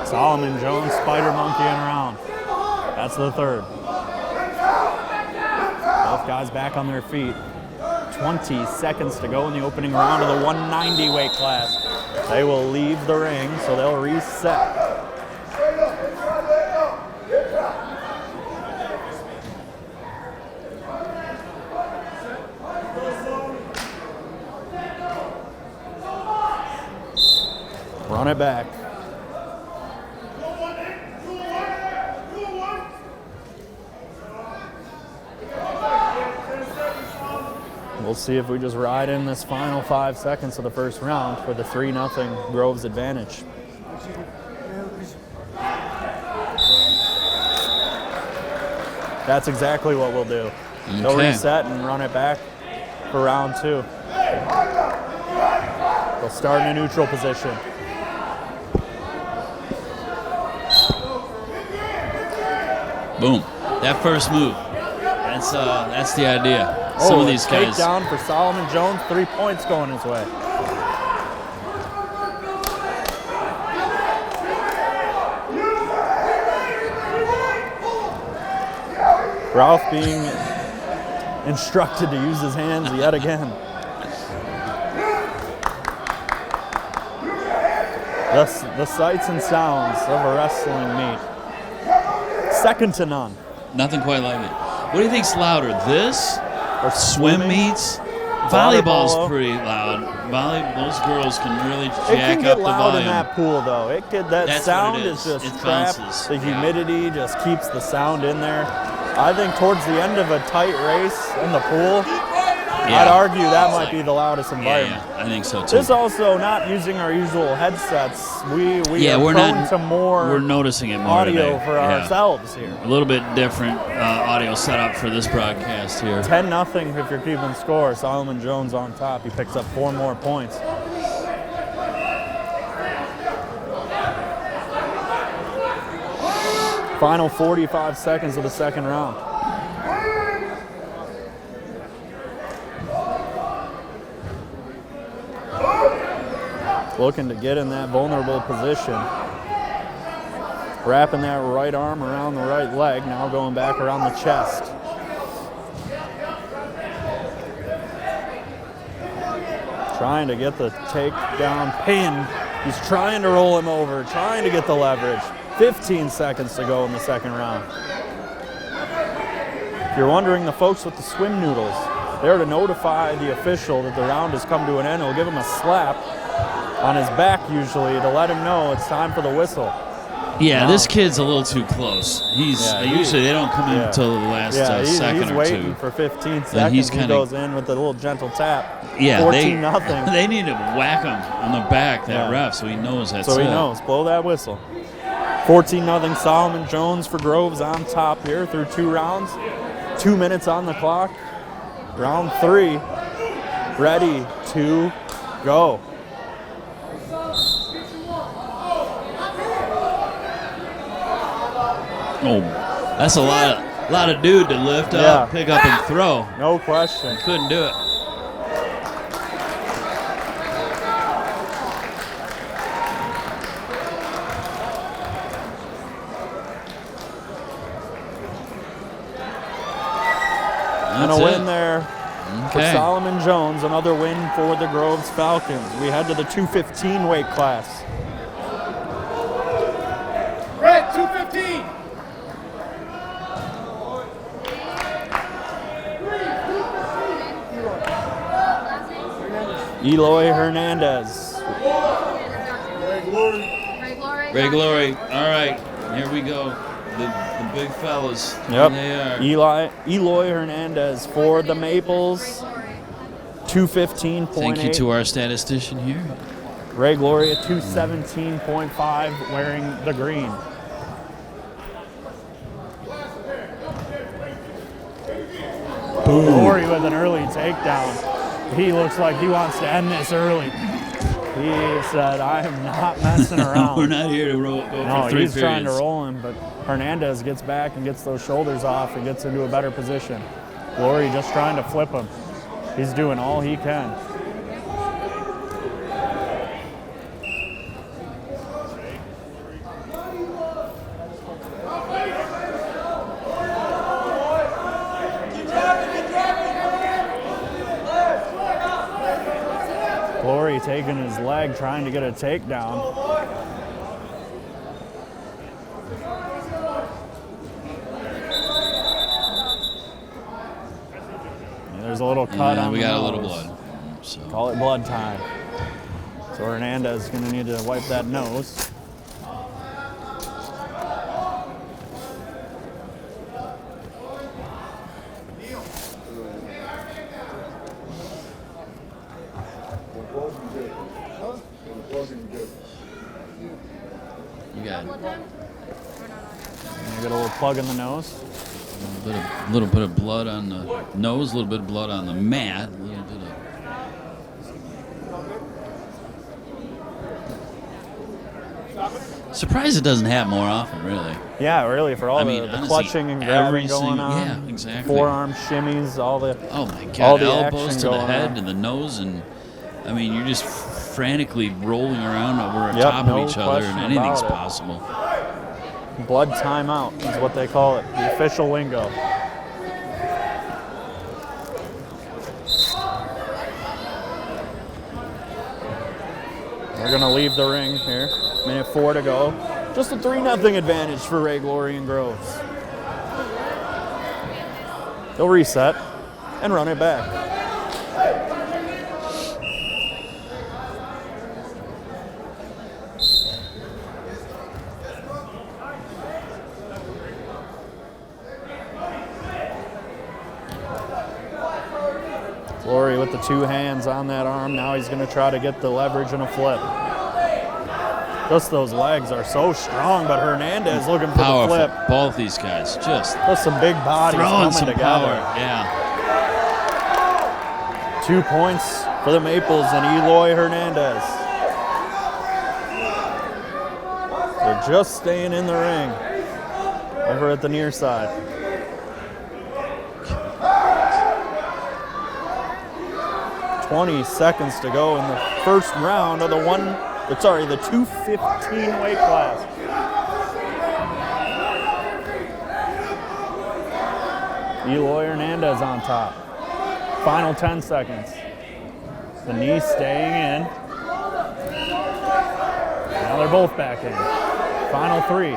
Solomon Jones spider monkeying around. That's the third. Both guys back on their feet. 20 seconds to go in the opening round of the 190 weight class. They will leave the ring, so they'll reset. Run it back. We'll see if we just ride in this final 5 seconds of the first round for the 3-0 Groves advantage. That's exactly what we'll do. Okay. They'll reset and run it back for round 2. They'll start in a neutral position. Boom. That first move. That's the idea. Some of these guys. Takedown for Solomon Jones. 3 points going his way. Ralph being instructed to use his hands yet again. The sights and sounds of a wrestling meet. Second to none. Nothing quite like it. What do you think's louder, this Or swim meets? Volleyball's pretty loud. Those girls can really It jack can up get the loud volume. in that pool, though. That That's sound what it is is. just It trapped. bounces. The Yeah. humidity just keeps the sound in there. I think towards the end of a tight race in the pool, Yeah. I'd argue that might be the loudest Yeah, environment. I think so too. This also not using our usual headsets. We are we're prone not. to more We're noticing it more audio today. for Yeah. ourselves here. A little bit different audio setup for this broadcast here. 10-0 if you're keeping score. Solomon Jones on top. He picks up 4 more points. Final 45 seconds of the second round. Looking to get in that vulnerable position. Wrapping that right arm around the right leg, now going back around the chest. Trying to get the takedown pin. He's trying to roll him over, trying to get the leverage. 15 seconds to go in the second round. If you're wondering, the folks with the swim noodles, they're to notify the official that the round has come to an end. He'll give him a slap on his back usually to let him know it's time for the whistle. Yeah, this kid's a little too close. Usually they don't come in until the last second he's or waiting two. for 15 seconds. Then he's He kinda- goes in with a little gentle tap. Yeah, 14-0. They need to whack him on the back, that Yeah. ref, so he knows that's So he it. knows. Blow that whistle. 14-0 Solomon Jones for Groves on top here through 2 rounds. 2 minutes on the clock. Round 3. Ready to go. Oh, that's a lot of dude to lift up, pick up, and throw. No question. Couldn't do it. And a win there for Solomon Jones, another win for the Groves Falcons. We head to the 215 weight class. Red, 215. Eloy Hernandez. Ray Glory. All right, here we go. The big fellas. Yep. There they are. Eloy Hernandez for the Maples. 215.8. Thank you to our statistician here. Ray Gloria 217.5 wearing the green. Boom. Glory with an early takedown. He looks like he wants to end this early. He said, I am not messing around. We're not here to go for 3 he's periods. trying to roll him, but Hernandez gets back and gets those shoulders off and gets into a better position. Glory just trying to flip him. He's doing all he can. Glory taking his leg, trying to get a takedown. There's a little cut on we the got nose. a little blood. So. Call it blood time. So Hernandez is going to need to wipe that nose. You got it. You get a little plug in the nose. A little bit of blood on the nose, a little bit of blood on the mat, a little bit of... Surprised it doesn't happen more often, really. Yeah, really, for all the honestly, clutching and grabbing going on. Yeah, exactly. Forearm shimmies, all the Oh my God! all the Elbows action to the going head on. and the nose, and I mean, you're just frantically rolling around over Yep, top no of each other, question and anything's about it. possible. Blood timeout is what they call it, the official lingo. They're going to leave the ring here. Minute 4 to go. Just a 3-0 advantage for Ray Glory and Groves. They'll reset and run it back. Glory with the 2 hands on that arm. Now he's going to try to get the leverage and a flip. Just those legs are so strong, but Hernandez looking for Powerful. the flip. Both these guys just Some big bodies throwing coming some together. power. Yeah. 2 points for the Maples and Eloy Hernandez. They're just staying in the ring over at the near side. $20 seconds to go in the first round of the 215 weight class. Eloy Hernandez on top. Final 10 seconds. The knee staying in. Now they're both back in. Final 3.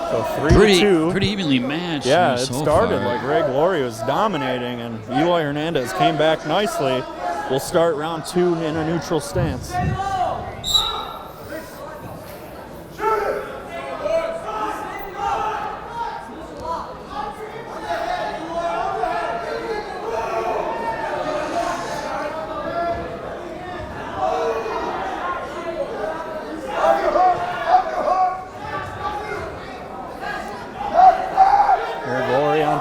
So 3-2. Pretty evenly matched. Yeah, here it so started far. like Ray Glory was dominating, and Eloy Hernandez came back nicely. We'll start round 2 in a neutral stance.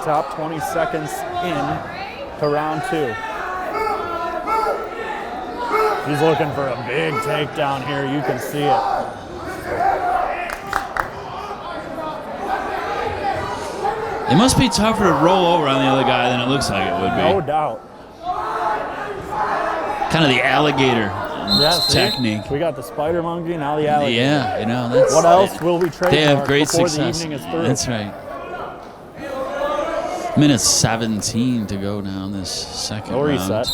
Top 20 seconds in to round 2. He's looking for a big takedown here. You can see it. It must be tougher to roll over on the other guy than it looks like it would be. No doubt. Kind of the alligator technique. We got the spider monkey, now the alligator. Yeah, you know, that's... What else will we trade They have great before success. the evening is through? That's right. Minute 17 to go down this second No round. reset.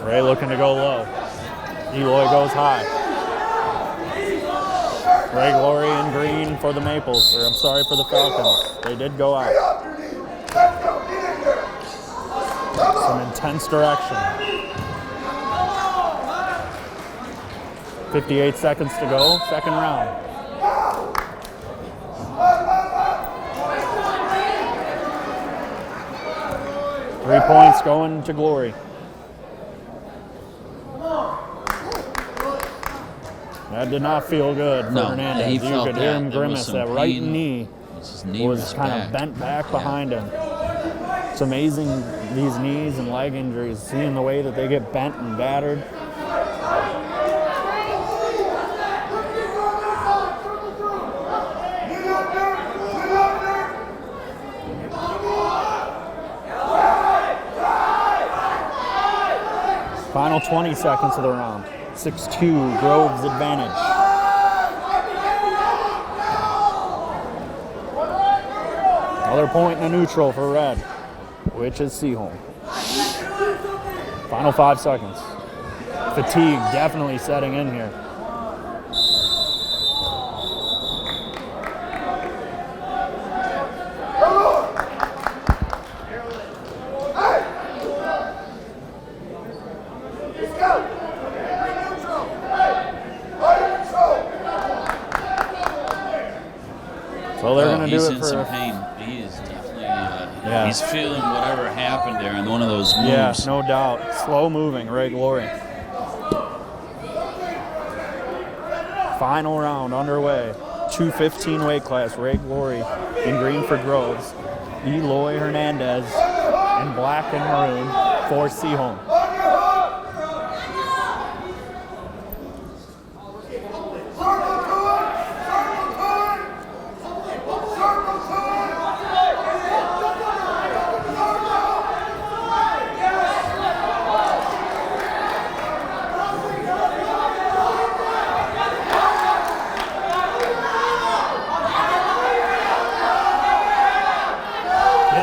Ray looking to go low. Eloy goes high. Ray Glory in green for the Maples, or I'm sorry, for the Falcons. They did go out. Some intense direction. 58 seconds to go, second round. Three points going to Glory. That did not feel good for Hernandez. he You felt could hear that. him There was grimace. some That right pain. knee His knee was kind of back. bent back behind him. It's amazing, these knees and leg injuries, seeing the way that they get bent and battered. Final 20 seconds of the round. 6-2, Groves advantage. Another point in a neutral for red, which is Seaholm. Final 5 seconds. Fatigue definitely setting in here. So they're going to do He's it in for some pain. He is definitely, he's feeling whatever happened there in one of those moves. Yeah, no doubt. Slow moving, Ray Glory. Final round underway. 215 weight class. Ray Glory in green for Groves. Eloy Hernandez in black and maroon for Seaholm.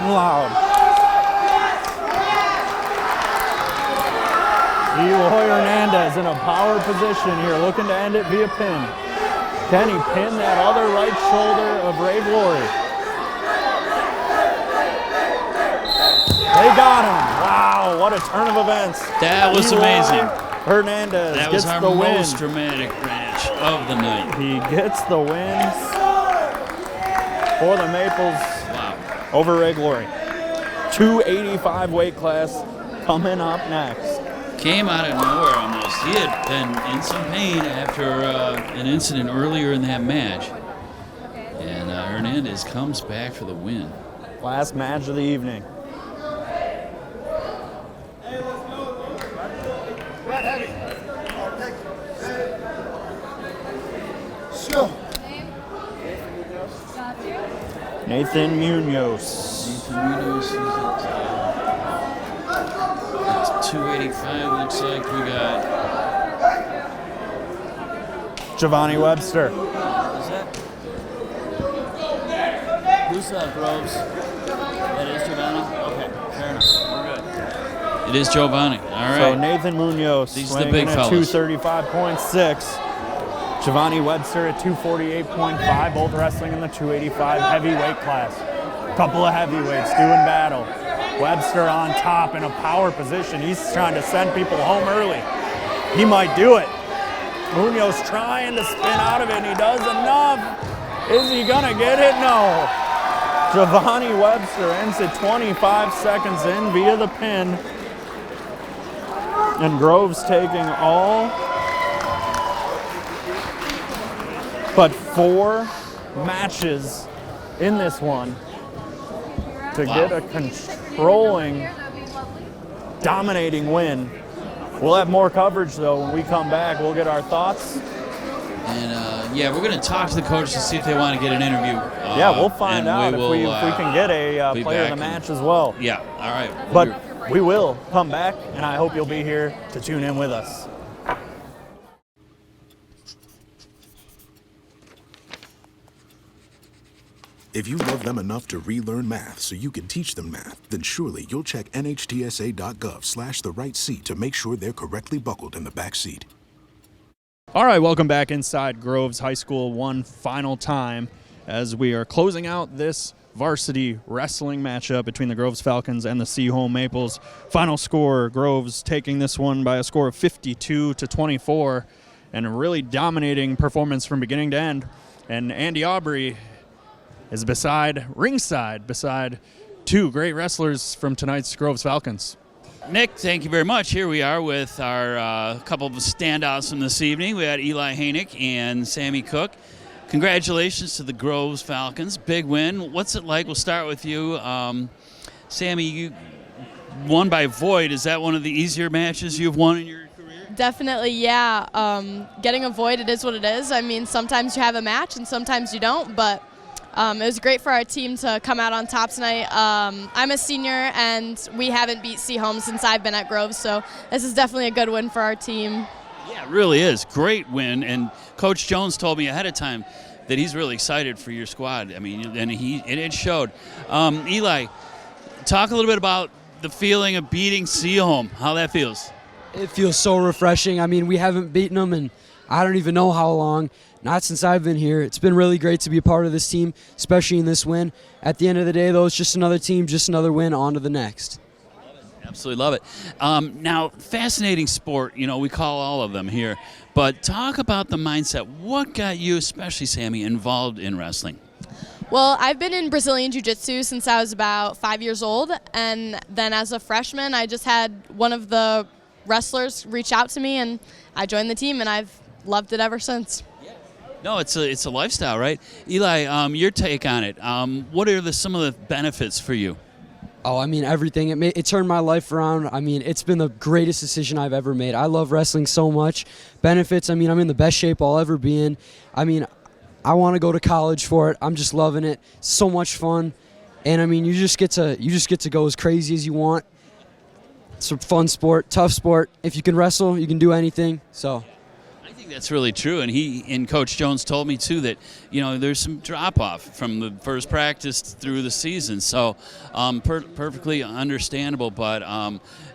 Loud. Eloy Hernandez in a power position here, looking to end it via pin. Can he pin that other right shoulder of Ray Glory? They got him. Wow, what a turn of events. That was Eloy amazing. Hernandez That gets was our the win. most dramatic match of the night. He gets the win for the Maples. Wow. Over Ray Glory. 285 weight class coming up next. Came out of nowhere almost. He had been in some pain after an incident earlier in that match. And Hernandez comes back for the win. Last match of the evening. Nathan Munoz. Nathan Munoz is at 285. Looks like we got. Giovanni Webster. Is that? Who's Groves? That is Giovanni? Okay, fair enough. We're good. It is Giovanni. All right. So Nathan Munoz These are the swinging big at fellas. 235.6. Giovanni Webster at 248.5, both wrestling in the 285 heavyweight class. Couple of heavyweights doing battle. Webster on top in a power position. He's trying to send people home early. He might do it. Munoz trying to spin out of it, and he does enough. Is he gonna get it? No. Giovanni Webster ends it 25 seconds in via the pin. And Groves taking all but 4 matches in this one to get a controlling, dominating win. We'll have more coverage though when we come back. We'll get our thoughts. And Yeah, we're going to talk to the coaches to see if they want to get an interview. Yeah, we'll find out if we can get a player of the match as well. Yeah, all right. But we will come back, and I hope you'll be here to tune in with us. If you love them enough to relearn math so you can teach them math, then surely you'll check nhtsa.gov/the-right-seat to make sure they're correctly buckled in the back seat. All right, welcome back inside Groves High School one final time as we are closing out this varsity wrestling matchup between the Groves Falcons and the Seaholm Maples. Final score, Groves taking this one by a score of 52-24, and a really dominating performance from beginning to end. And Andy Aubrey is ringside beside two great wrestlers from tonight's Groves Falcons. Nick, thank you very much. Here we are with our couple of standouts from this evening. We had Eli Hanick and Sammy Cook. Congratulations to the Groves Falcons. Big win. What's it like? We'll start with you. Sammy, you won by void. Is that one of the easier matches you've won in your career? Definitely, yeah. Getting a void, it is what it is. I mean, sometimes you have a match and sometimes you don't, but it was great for our team to come out on top tonight. I'm a senior, and we haven't beat Seaholm since I've been at Groves, so this is definitely a good win for our team. Yeah, it really is. Great win, and Coach Jones told me ahead of time that he's really excited for your squad. I mean, and it showed. Eli, talk a little bit about the feeling of beating Seaholm, how that feels. It feels so refreshing. I mean, we haven't beaten them in I don't even know how long. Not since I've been here. It's been really great to be a part of this team, especially in this win. At the end of the day, though, it's just another team, just another win, on to the next. Absolutely love it. Now, fascinating sport, we call all of them here. But talk about the mindset. What got you, especially Sammy, involved in wrestling? Well, I've been in Brazilian Jiu-Jitsu since I was about 5 years old. And then as a freshman, I just had one of the wrestlers reach out to me, and I joined the team, and I've loved it ever since. No, it's a lifestyle, right? Eli, your take on it. What are some of the benefits for you? Oh, I mean, everything. It turned my life around. I mean, it's been the greatest decision I've ever made. I love wrestling so much. Benefits, I mean, I'm in the best shape I'll ever be in. I mean, I want to go to college for it. I'm just loving it. So much fun. And, I mean, you just get to go as crazy as you want. It's a fun sport, tough sport. If you can wrestle, you can do anything. So I think that's really true, and Coach Jones told me too that there's some drop off from the first practice through the season, so perfectly understandable. But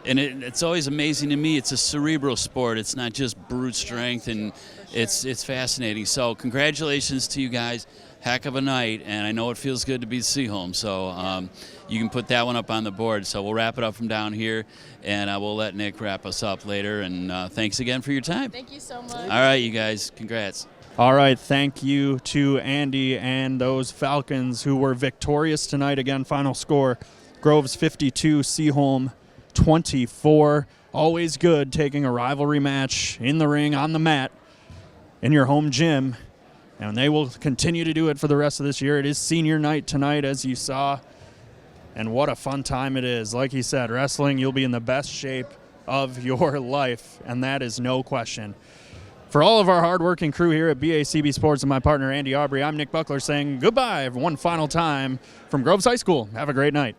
it's always amazing to me. It's a cerebral sport. It's not just brute strength, and it's fascinating. So congratulations to you guys. Heck of a night, and I know it feels good to beat Seaholm, so you can put that one up on the board. So we'll wrap it up from down here, and we'll let Nick wrap us up later, and thanks again for your time. Thank you so much. All right, you guys, congrats. All right, thank you to Andy and those Falcons who were victorious tonight. Again, final score, Groves 52, Seaholm 24. Always good taking a rivalry match in the ring, on the mat, in your home gym. And they will continue to do it for the rest of this year. It is senior night tonight, as you saw. And what a fun time it is. Like he said, wrestling, you'll be in the best shape of your life, and that is no question. For all of our hardworking crew here at BACB Sports and my partner Andy Aubrey, I'm Nick Buckler saying goodbye one final time from Groves High School. Have a great night.